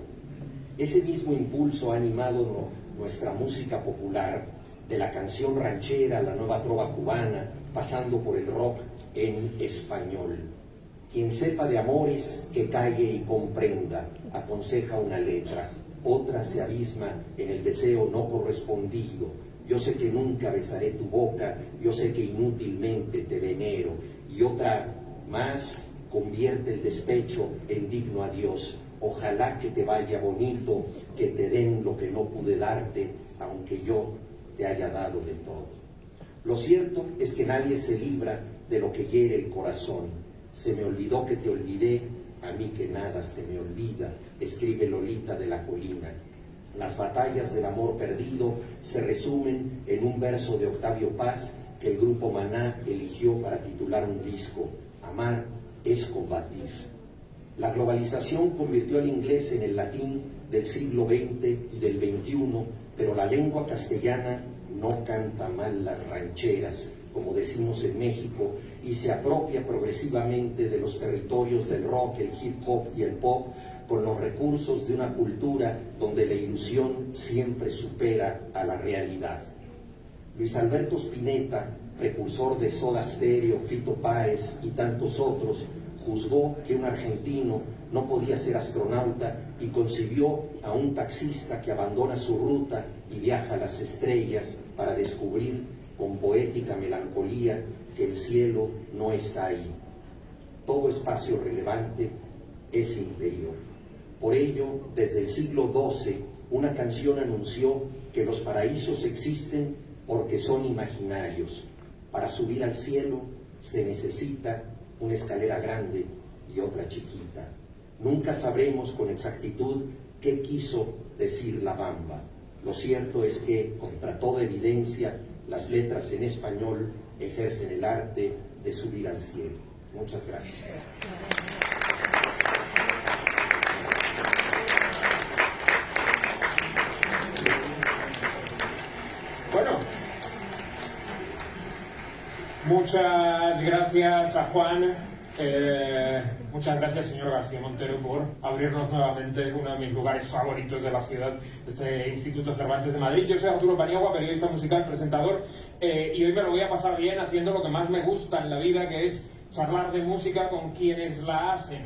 Ese mismo impulso ha animado nuestra música popular, de la canción ranchera a la nueva trova cubana, pasando por el rock en español. Quien sepa de amores, que calle y comprenda, aconseja una letra. Otra se abisma en el deseo no correspondido. Yo sé que nunca besaré tu boca, yo sé que inútilmente te venero. Y otra más convierte el despecho en digno adiós. Ojalá que te vaya bonito, que te den lo que no pude darte, aunque yo te haya dado de todo. Lo cierto es que nadie se libra de lo que hiere el corazón. Se me olvidó que te olvidé, a mí que nada se me olvida, escribe Lolita de la Colina. Las batallas del amor perdido se resumen en un verso de Octavio Paz que el grupo Maná eligió para titular un disco: Amar es combatir. La globalización convirtió al inglés en el latín del siglo XX y del XXI, pero la lengua castellana no canta mal las rancheras, como decimos en México, y se apropia progresivamente de los territorios del rock, el hip hop y el pop, con los recursos de una cultura donde la ilusión siempre supera a la realidad. Luis Alberto Spinetta, precursor de Soda Stereo, Fito Páez y tantos otros, juzgó que un argentino no podía ser astronauta y concibió a un taxista que abandona su ruta y viaja a las estrellas para descubrir con poética melancolía que el cielo no está ahí. Todo espacio relevante es interior. Por ello, desde el siglo XII, una canción anunció que los paraísos existen porque son imaginarios. Para subir al cielo se necesita una escalera grande y otra chiquita. Nunca sabremos con exactitud qué quiso decir la Bamba. Lo cierto es que, contra toda evidencia, las letras en español ejercen el arte de subir al cielo. Muchas gracias. Bueno, muchas gracias a Juan, muchas gracias señor García Montero por abrirnos nuevamente uno de mis lugares favoritos de la ciudad, este Instituto Cervantes de Madrid. Yo soy Arturo Paniagua, periodista musical, presentador, y hoy me lo voy a pasar bien haciendo lo que más me gusta en la vida, que es charlar de música con quienes la hacen.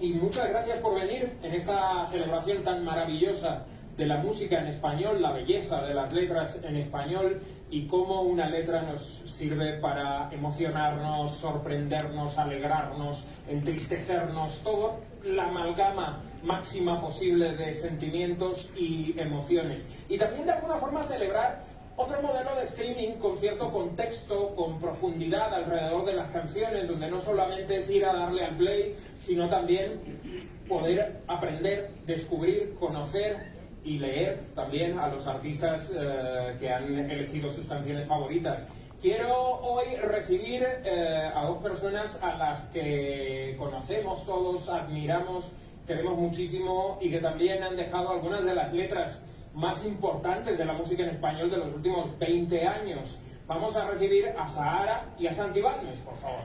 Y muchas gracias por venir en esta celebración tan maravillosa de la música en español, la belleza de las letras en español. y cómo una letra nos sirve para emocionarnos, sorprendernos, alegrarnos, entristecernos, todo la amalgama máxima posible de sentimientos y emociones. Y también de alguna forma celebrar otro modelo de streaming con cierto contexto, con profundidad alrededor de las canciones, donde no solamente es ir a darle al play, sino también poder aprender, descubrir, conocer y leer también a los artistas que han elegido sus canciones favoritas. Quiero hoy recibir a dos personas a las que conocemos todos, admiramos, queremos muchísimo y que también han dejado algunas de las letras más importantes de la música en español de los últimos 20 años. Vamos a recibir a Zahara y a Santi Balmes, por favor.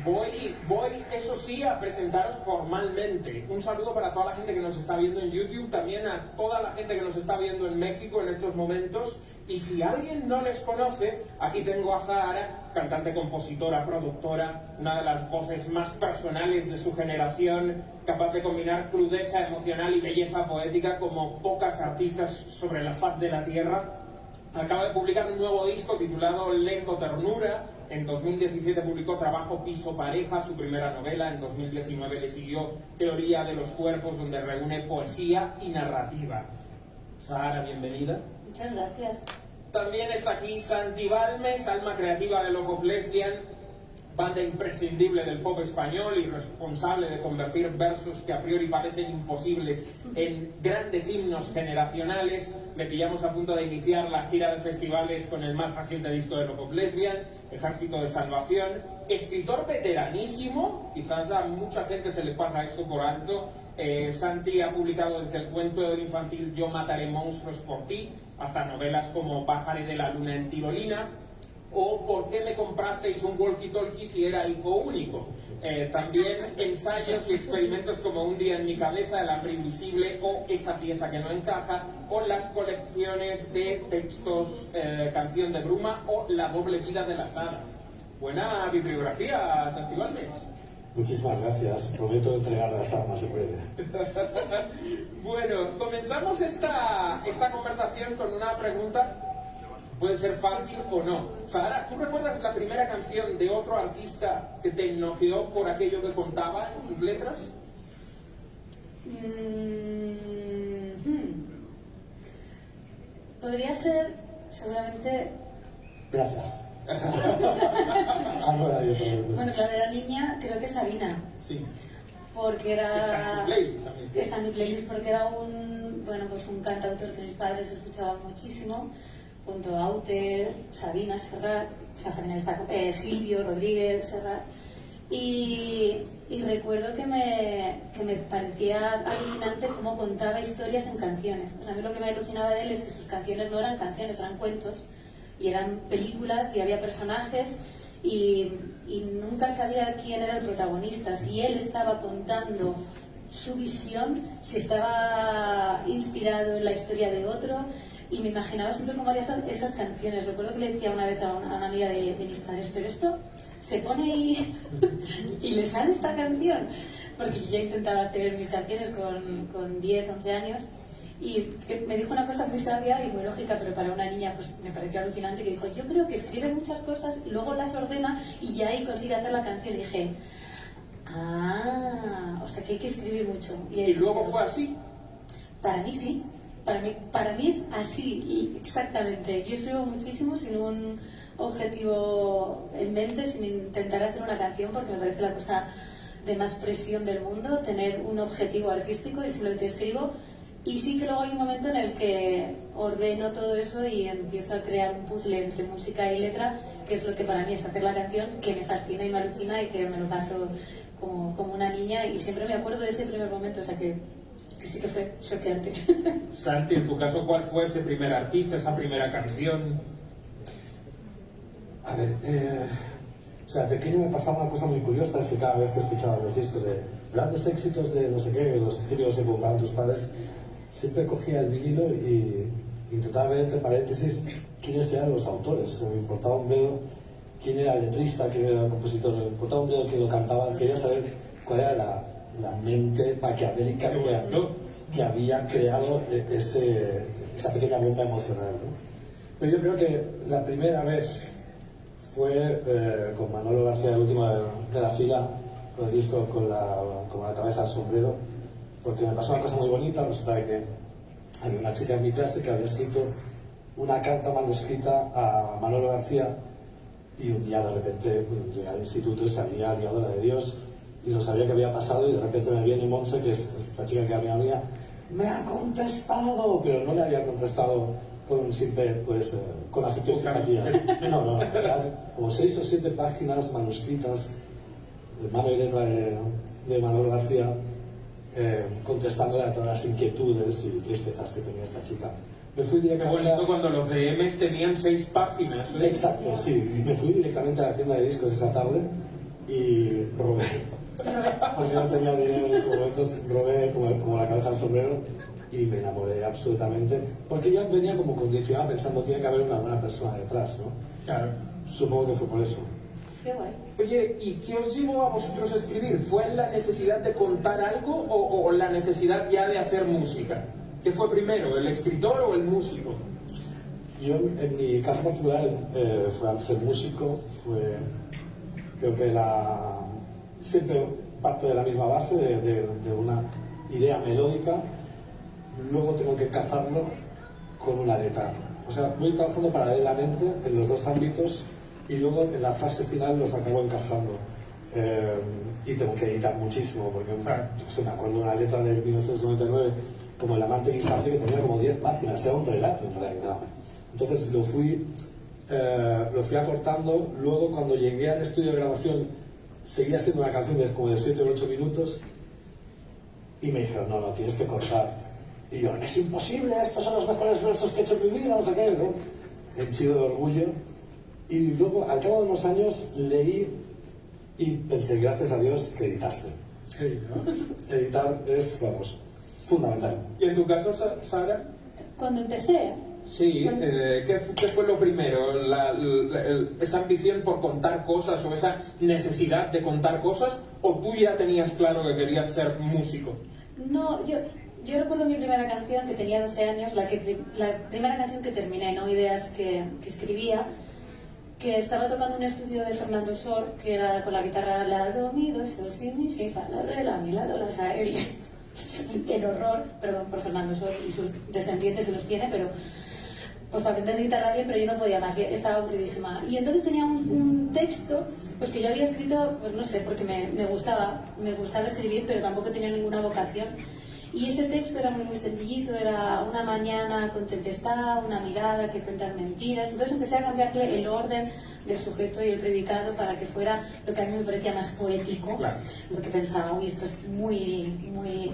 Voy, eso sí, a presentaros formalmente. Un saludo para toda la gente que nos está viendo en YouTube, también a toda la gente que nos está viendo en México en estos momentos. Y si alguien no les conoce, aquí tengo a Zahara, cantante, compositora, productora, una de las voces más personales de su generación, capaz de combinar crudeza emocional y belleza poética como pocas artistas sobre la faz de la tierra. Acaba de publicar un nuevo disco titulado Lento Ternura. En 2017 publicó Trabajo Piso Pareja, su primera novela. En 2019 le siguió Teoría de los Cuerpos, donde reúne poesía y narrativa. Zahara, bienvenida. Muchas gracias. También está aquí Santi Balmes, alma creativa de Love of Lesbian, banda imprescindible del pop español y responsable de convertir versos que a priori parecen imposibles en grandes himnos generacionales. Me pillamos a punto de iniciar la gira de festivales con el más reciente disco de Love of Lesbian, Ejército de Salvación. Escritor veteranísimo, quizás a mucha gente se le pasa esto por alto. Santi ha publicado desde el cuento infantil Yo mataré monstruos por ti, hasta novelas como Bajaré de la luna en tirolina, o ¿Por qué me comprasteis un walkie-talkie si era hijo único? También ensayos y experimentos como Un día en mi cabeza, El hambre invisible o Esa pieza que no encaja, o las colecciones de textos Canción de bruma o La doble vida de las hadas. Buena bibliografía, Santi Balmes. Muchísimas gracias. Prometo entregar las armas en breve. Bueno, comenzamos esta conversación con una pregunta. Puede ser fácil o no. Zahara, ¿tú recuerdas la primera canción de otro artista que te noqueó por aquello que contaba en sus letras? Podría ser, seguramente... Gracias. Bueno, claro, era niña, creo que Sabina. Sí. Porque era... Está en mi playlist también. Está en mi playlist porque era un cantautor que mis padres escuchaban muchísimo, junto a Auter, Sabina, Serrat, o sea, Sabina está, Silvio, Rodríguez, Serrat. Y recuerdo que me parecía alucinante cómo contaba historias en canciones. O sea, a mí lo que me alucinaba de él es que sus canciones no eran canciones, eran cuentos. Y eran películas y había personajes y nunca sabía quién era el protagonista, si él estaba contando su visión, si estaba inspirado en la historia de otro, y me imaginaba siempre cómo haría esas canciones. Recuerdo que le decía una vez a una amiga de mis padres, pero esto se pone y le sale esta canción, porque yo ya intentaba hacer mis canciones con 10, 11 años. Y que me dijo una cosa muy sabia y muy lógica, pero para una niña pues me pareció alucinante, que dijo, yo creo que escribe muchas cosas, luego las ordena y ya ahí consigue hacer la canción. Y dije, o sea que hay que escribir mucho. ¿Y luego fue así? Para mí sí, para mí es así, exactamente. Yo escribo muchísimo sin un objetivo en mente, sin intentar hacer una canción, porque me parece la cosa de más presión del mundo, tener un objetivo artístico, y simplemente escribo. Y sí que luego hay un momento en el que ordeno todo eso y empiezo a crear un puzzle entre música y letra, que es lo que para mí es hacer la canción, que me fascina y me alucina y que me lo paso como una niña, y siempre me acuerdo de ese primer momento, o sea que sí que fue choqueante. Santi, en tu caso, ¿cuál fue ese primer artista, esa primera canción? A ver, o sea, pequeño me pasaba una cosa muy curiosa, es que cada vez que escuchaba los discos de grandes éxitos de no sé qué, los típicos que compraban tus padres, siempre cogía el vinilo y intentaba ver entre paréntesis quiénes eran los autores. Me importaba un bledo quién era el letrista, quién era el compositor, me importaba un bledo quién lo cantaba. Quería saber cuál era la mente maquiavélica que había creado esa pequeña bomba emocional, ¿no? Pero yo creo que la primera vez fue con Manolo García, el último de la fila, con el disco con la cabeza al sombrero, porque me pasó una cosa muy bonita. Resulta que había una chica en mi clase que había escrito una carta manuscrita a Manolo García, y un día de repente llegué al instituto y se había liado la de Dios y no sabía qué había pasado, y de repente me viene Monse, que es esta chica que era amiga mía, me ha contestado, pero no le había contestado con simple, pues, con afecto y simpatía. No, eran como 6 o 7 páginas manuscritas de mano y letra de Manolo García, contestándole a todas las inquietudes y tristezas que tenía esta chica. Me fui directamente cuando los DMs tenían 6 páginas, ¿eh? Exacto, sí. Me fui directamente a la tienda de discos esa tarde y robé. Porque no tenía dinero en esos momentos, robé como la cabeza al sombrero y me enamoré absolutamente. Porque ya venía como condicionado pensando, tiene que haber una buena persona detrás, ¿no? Claro. Supongo que fue por eso. Qué guay. Oye, ¿y qué os llevó a vosotros a escribir? ¿Fue la necesidad de contar algo o la necesidad ya de hacer música? ¿Qué fue primero, el escritor o el músico? Yo, en mi caso particular, fue al ser músico, creo que siempre parto de la misma base, de una idea melódica, luego tengo que encajarlo con una letra. O sea, voy trabajando paralelamente en los dos ámbitos y luego en la fase final los acabo encajando. Y tengo que editar muchísimo, porque me acuerdo de una letra de 1999, como El amante guisante, que tenía como 10 páginas, era un relato en realidad. Entonces lo fui acortando. Luego, cuando llegué al estudio de grabación, seguía siendo una canción como de 7 o 8 minutos, y me dijeron, no, tienes que cortar. Y yo, es imposible, estos son los mejores versos que he hecho en mi vida, no sé qué, ¿no? Henchido de orgullo. Y luego, al cabo de unos años, leí y pensé, gracias a Dios, que editaste. Sí, ¿no? Editar es, fundamental. ¿Y en tu caso, Sara? Cuando empecé... Sí, ¿qué fue lo primero? ¿Esa ambición por contar cosas o esa necesidad de contar cosas? ¿O tú ya tenías claro que querías ser músico? No, yo recuerdo mi primera canción, que tenía 12 años, la primera canción que terminé, no ideas que escribía, que estaba tocando un estudio de Fernando Sor, que era con la guitarra la do, mi, do, sol, si, mi, si, fa, la, re, la, mi, la, do, la, sa, el horror, perdón por Fernando Sor y sus descendientes se los tiene, pero pues para aprender guitarra bien, pero yo no podía más, estaba aburridísima. Y entonces tenía un texto pues que yo había escrito, pues no sé, porque me gustaba escribir, pero tampoco tenía ninguna vocación. Y ese texto era muy sencillito, era una mañana con tempestad, una mirada que cuentan mentiras. Entonces empecé a cambiarle el orden del sujeto y el predicado para que fuera lo que a mí me parecía más poético, claro. Porque pensaba, uy, esto es muy,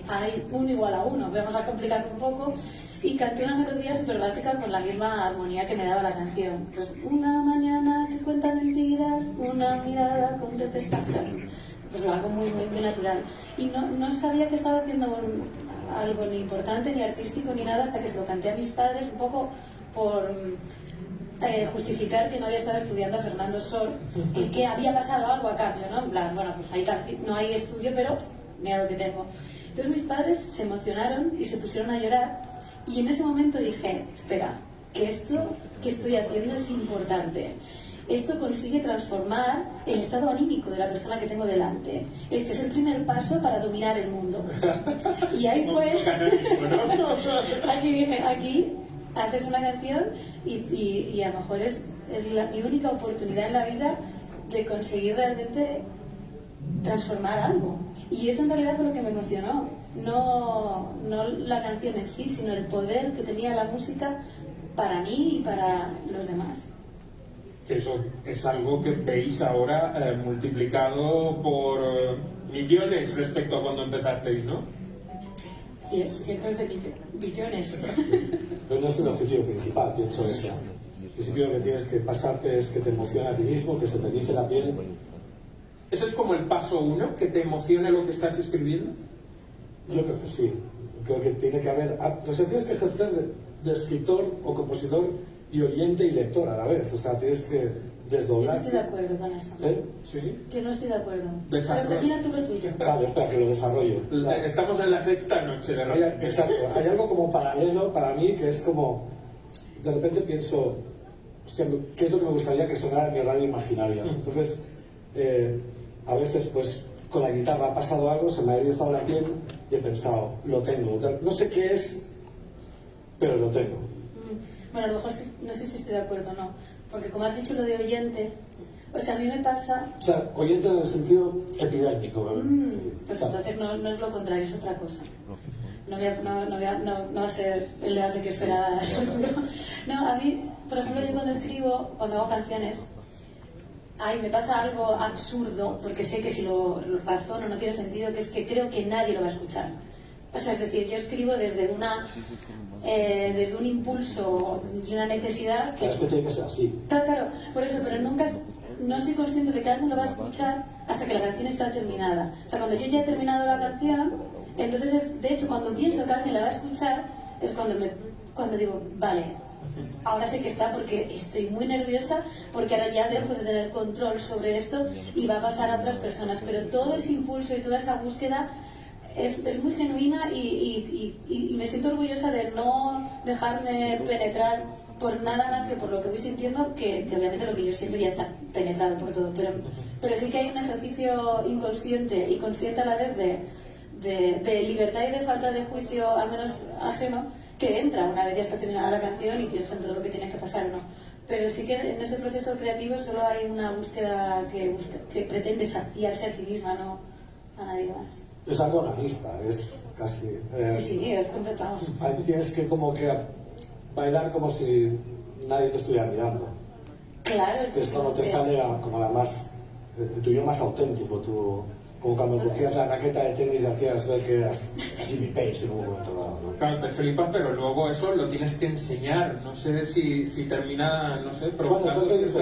hay 1 igual a 1, vamos a complicarlo un poco. Y canté una melodía súper básica con la misma armonía que me daba la canción. Pues una mañana que cuenta mentiras, una mirada con tempestad. Pues lo hago muy natural. Y no sabía que estaba haciendo algo ni importante, ni artístico, ni nada, hasta que se lo canté a mis padres, un poco por justificar que no había estado estudiando a Fernando Sor y que había pasado algo a cambio, ¿no? En plan, bueno, pues no hay estudio, pero mira lo que tengo. Entonces mis padres se emocionaron y se pusieron a llorar. Y en ese momento dije, espera, que esto que estoy haciendo es importante. Esto consigue transformar el estado anímico de la persona que tengo delante. Este es el primer paso para dominar el mundo. Y ahí fue... Aquí dije, aquí haces una canción y a lo mejor es mi única oportunidad en la vida de conseguir realmente transformar algo. Y eso en realidad fue lo que me emocionó. No la canción en sí, sino el poder que tenía la música para mí y para los demás. Que eso es algo que veis ahora multiplicado por millones respecto a cuando empezasteis, ¿no? Cientos de billones. Pero no es el objetivo principal, pienso eso. El principio que tienes que pasarte es que te emocione a ti mismo, que se te dice la piel. ¿Ese es como el paso 1, que te emocione lo que estás escribiendo? Yo creo que sí. Creo que tiene que haber... O sea, tienes que ejercer de escritor o compositor y oyente y lector a la vez. O sea, tienes que Yo no desdoblar. estoy de acuerdo con eso. Sí. Que no estoy de acuerdo. Desarrollo. Pero termina tú lo tuyo. Vale, espera, que lo desarrollo. O sea, Estamos en la sexta noche de repente. exacto, hay algo como paralelo para mí que es como, de repente pienso, hostia, ¿qué es lo que me gustaría que sonara en mi radio imaginaria? Entonces, a veces pues con la guitarra ha pasado algo, se me ha erizado la piel y he pensado, lo tengo, no sé qué es, pero lo tengo. Bueno, a lo mejor no sé si estoy de acuerdo o no, porque como has dicho lo de oyente, o sea, a mí me pasa... O sea, oyente en el sentido epidémico. Pues o sea, entonces no es lo contrario, es otra cosa. No va a ser el debate que esperaba Arturo. No, a mí, por ejemplo, yo cuando escribo, cuando hago canciones, me pasa algo absurdo, porque sé que si lo razono no tiene sentido, que es que creo que nadie lo va a escuchar. O sea, es decir, yo escribo desde un impulso y una necesidad que... es que tiene que ser así. Claro, por eso, pero no soy consciente de que alguien lo va a escuchar hasta que la canción está terminada. O sea, cuando yo ya he terminado la canción, entonces, de hecho, cuando pienso que alguien la va a escuchar, es cuando digo, vale, ahora sé que está, porque estoy muy nerviosa, porque ahora ya dejo de tener control sobre esto y va a pasar a otras personas. Pero todo ese impulso y toda esa búsqueda es muy genuina y me siento orgullosa de no dejarme penetrar por nada más que por lo que voy sintiendo, que obviamente lo que yo siento ya está penetrado por todo, pero sí que hay un ejercicio inconsciente y consciente a la vez de libertad y de falta de juicio, al menos ajeno, que entra una vez ya está terminada la canción y pienso en todo lo que tiene que pasar, ¿no? Pero sí que en ese proceso creativo solo hay una búsqueda que pretende saciarse a sí misma, no a nadie más. Es algo organista, es casi... Sí, es completamos. Tienes que como que bailar como si nadie te estuviera mirando. Claro, es cuando te sale como el tuyo más auténtico, como cuando cogías la raqueta de tenis y hacías ver que eras Jimmy Page en un momento dado, ¿no? Claro, te flipas, pero luego eso lo tienes que enseñar. No sé si termina, no sé, provocando... Bueno, es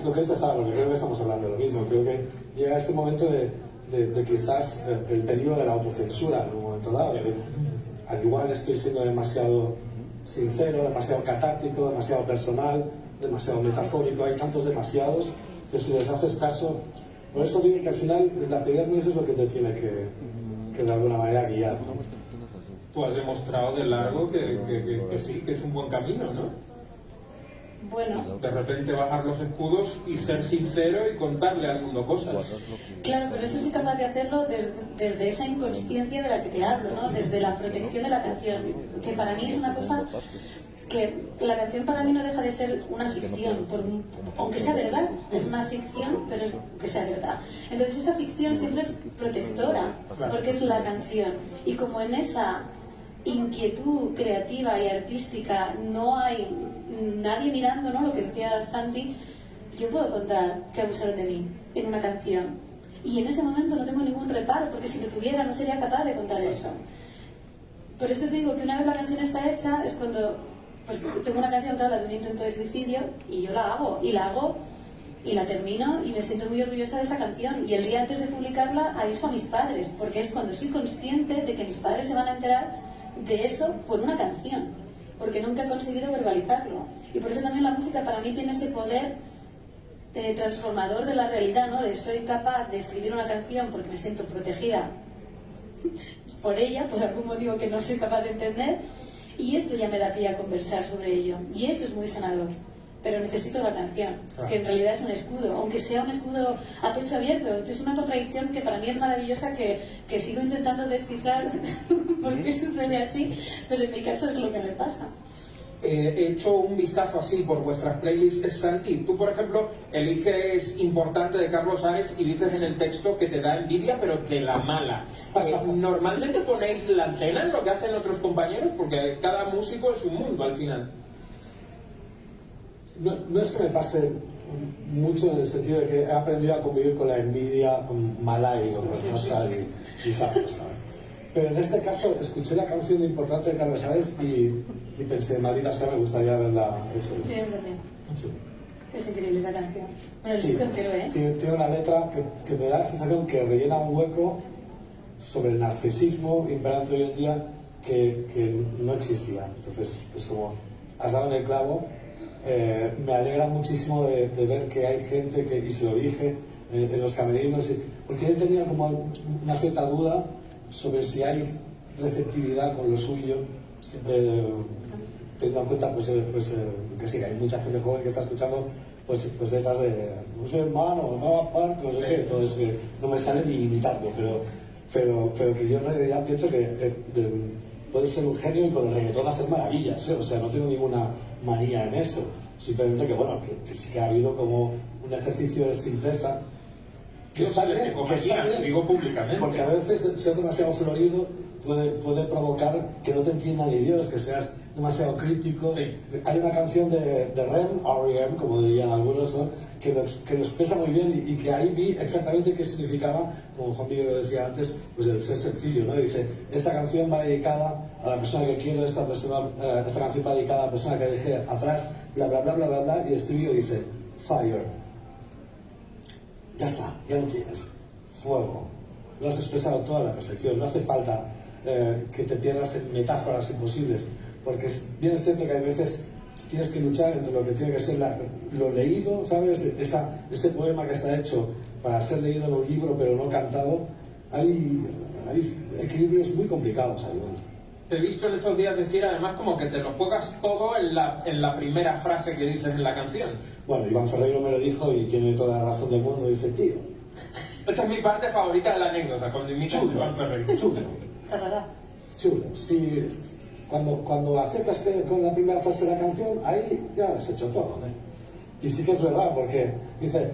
lo que dice Zara, porque creo que estamos hablando de lo mismo. Creo que llega ese momento de quizás el peligro de la autocensura en un momento dado. Al igual estoy siendo demasiado sincero, demasiado catártico, demasiado personal, demasiado metafórico. Hay tantos demasiados que si les haces caso... Por eso digo que al final la epidermis es lo que te tiene que de alguna manera guiar, ¿no? Tú has demostrado de largo que sí, que es un buen camino, ¿no? Bueno. De repente bajar los escudos y ser sincero y contarle al mundo cosas. Claro, pero eso soy capaz de hacerlo desde esa inconsciencia de la que te hablo, ¿no? Desde la protección de la canción, que para mí es una cosa que la canción para mí no deja de ser una ficción, aunque sea verdad, es una ficción, pero es que sea verdad. Entonces esa ficción siempre es protectora, porque es la canción. Y como en esa inquietud creativa y artística no hay nadie mirando, ¿no? Lo que decía Santi, yo puedo contar que abusaron de mí en una canción. Y en ese momento no tengo ningún reparo, porque si lo tuviera no sería capaz de contar eso. Por eso te digo que una vez la canción está hecha, es cuando pues tengo una canción que habla de un intento de suicidio y yo la hago y la termino y me siento muy orgullosa de esa canción. Y el día antes de publicarla aviso a mis padres, porque es cuando soy consciente de que mis padres se van a enterar de eso por una canción, porque nunca he conseguido verbalizarlo. Y por eso también la música para mí tiene ese poder transformador de la realidad, ¿no? De soy capaz de escribir una canción porque me siento protegida por ella, por algún motivo que no soy capaz de entender, y esto ya me da pie a conversar sobre ello, y eso es muy sanador. Pero necesito la canción, que en realidad es un escudo, aunque sea un escudo a pecho abierto. Es una contradicción que para mí es maravillosa, que sigo intentando descifrar por qué sucede así, pero en mi caso es lo que me pasa. He hecho un vistazo así por vuestras playlists, Santi. Tú, por ejemplo, eliges Importante de Carlos Ares y dices en el texto que te da envidia, pero de la mala. ¿Normalmente ponéis la antena en lo que hacen otros compañeros? Porque cada músico es un mundo al final. No es que me pase mucho en el sentido de que he aprendido a convivir con la envidia mala y orgullosa y sabrosa. Pero en este caso escuché la canción Importante de Carlos Ares y pensé, maldita sea, me gustaría haberla hecho. Sí, yo también. Sí. Es increíble esa canción. Bueno, el Sí. disco entero, ¿eh? Tiene una letra que me da la sensación que rellena un hueco sobre el narcisismo imperante hoy en día que no existía. Entonces, es como, has dado en el clavo me alegra muchísimo de ver que hay gente que, y se lo dije en los camerinos, porque él tenía como una cierta duda sobre si hay receptividad con lo suyo, teniendo en cuenta que sí, hay mucha gente joven que está escuchando pues letras de no sé, hermano, no, parque, no sé qué, entonces no me sale ni imitarlo, pero que yo en realidad pienso que puede ser un genio y con el reggaetón hacer maravillas, o sea, no tengo ninguna manía en eso, simplemente que bueno, que sí que ha habido como un ejercicio de simpleza que está bien, digo públicamente, porque a veces ser demasiado florido puede provocar que no te entienda ni Dios, que seas demasiado crítico. Sí. Hay una canción de REM, R.E.M., como dirían algunos, ¿no? que lo expresa muy bien y que ahí vi exactamente qué significaba, como Juan Miguel lo decía antes, pues el ser sencillo, ¿no? Dice, esta canción va dedicada a la persona que quiero, esta canción va dedicada a la persona que dejé atrás, bla, bla, bla, bla, bla, bla, y el estribillo dice, fire. Ya está, ya lo tienes. Fuego. Lo has expresado todo a la perfección, no hace falta que te pierdas en metáforas imposibles, porque bien es cierto que a veces tienes que luchar entre lo que tiene que ser lo leído, ¿sabes? Ese poema que está hecho para ser leído en un libro pero no cantado, hay equilibrios muy complicados ahí dentro. Te he visto en estos días decir además como que te lo juegas todo en la primera frase que dices en la canción. Bueno, Iván Ferreiro me lo dijo y tiene toda la razón del mundo, dice, tío. Esta es mi parte favorita de la anécdota, cuando imitas a Iván Ferreiro. Chulo. Chulo. Sí, cuando aceptas con la primera frase de la canción, ahí ya has hecho todo, ¿no? Y sí que es verdad, porque dice,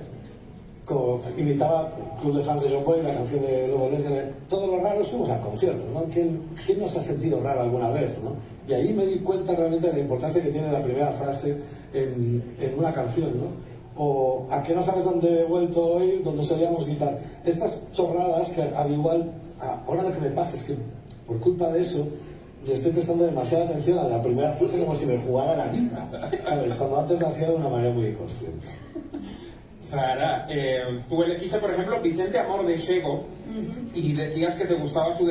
como imitaba Club de Fans de John Boy, la canción de Lobo Leslie, todos los raros fuimos al concierto, ¿no? ¿Quién nos ha sentido raro alguna vez, ¿no? Y ahí me di cuenta realmente de la importancia que tiene la primera frase en una canción, ¿no? O ¿a qué no sabes dónde he vuelto hoy? Donde solíamos gritar. Estas chorradas que al igual, ahora lo que me pasa es que por culpa de eso le estoy prestando demasiada atención a la primera frase como si me jugara la vida, ¿sabes? Cuando antes lo hacía de una manera muy inconsciente. Zahara, tú elegiste por ejemplo Vicente Amor de Sego y decías que te gustaba su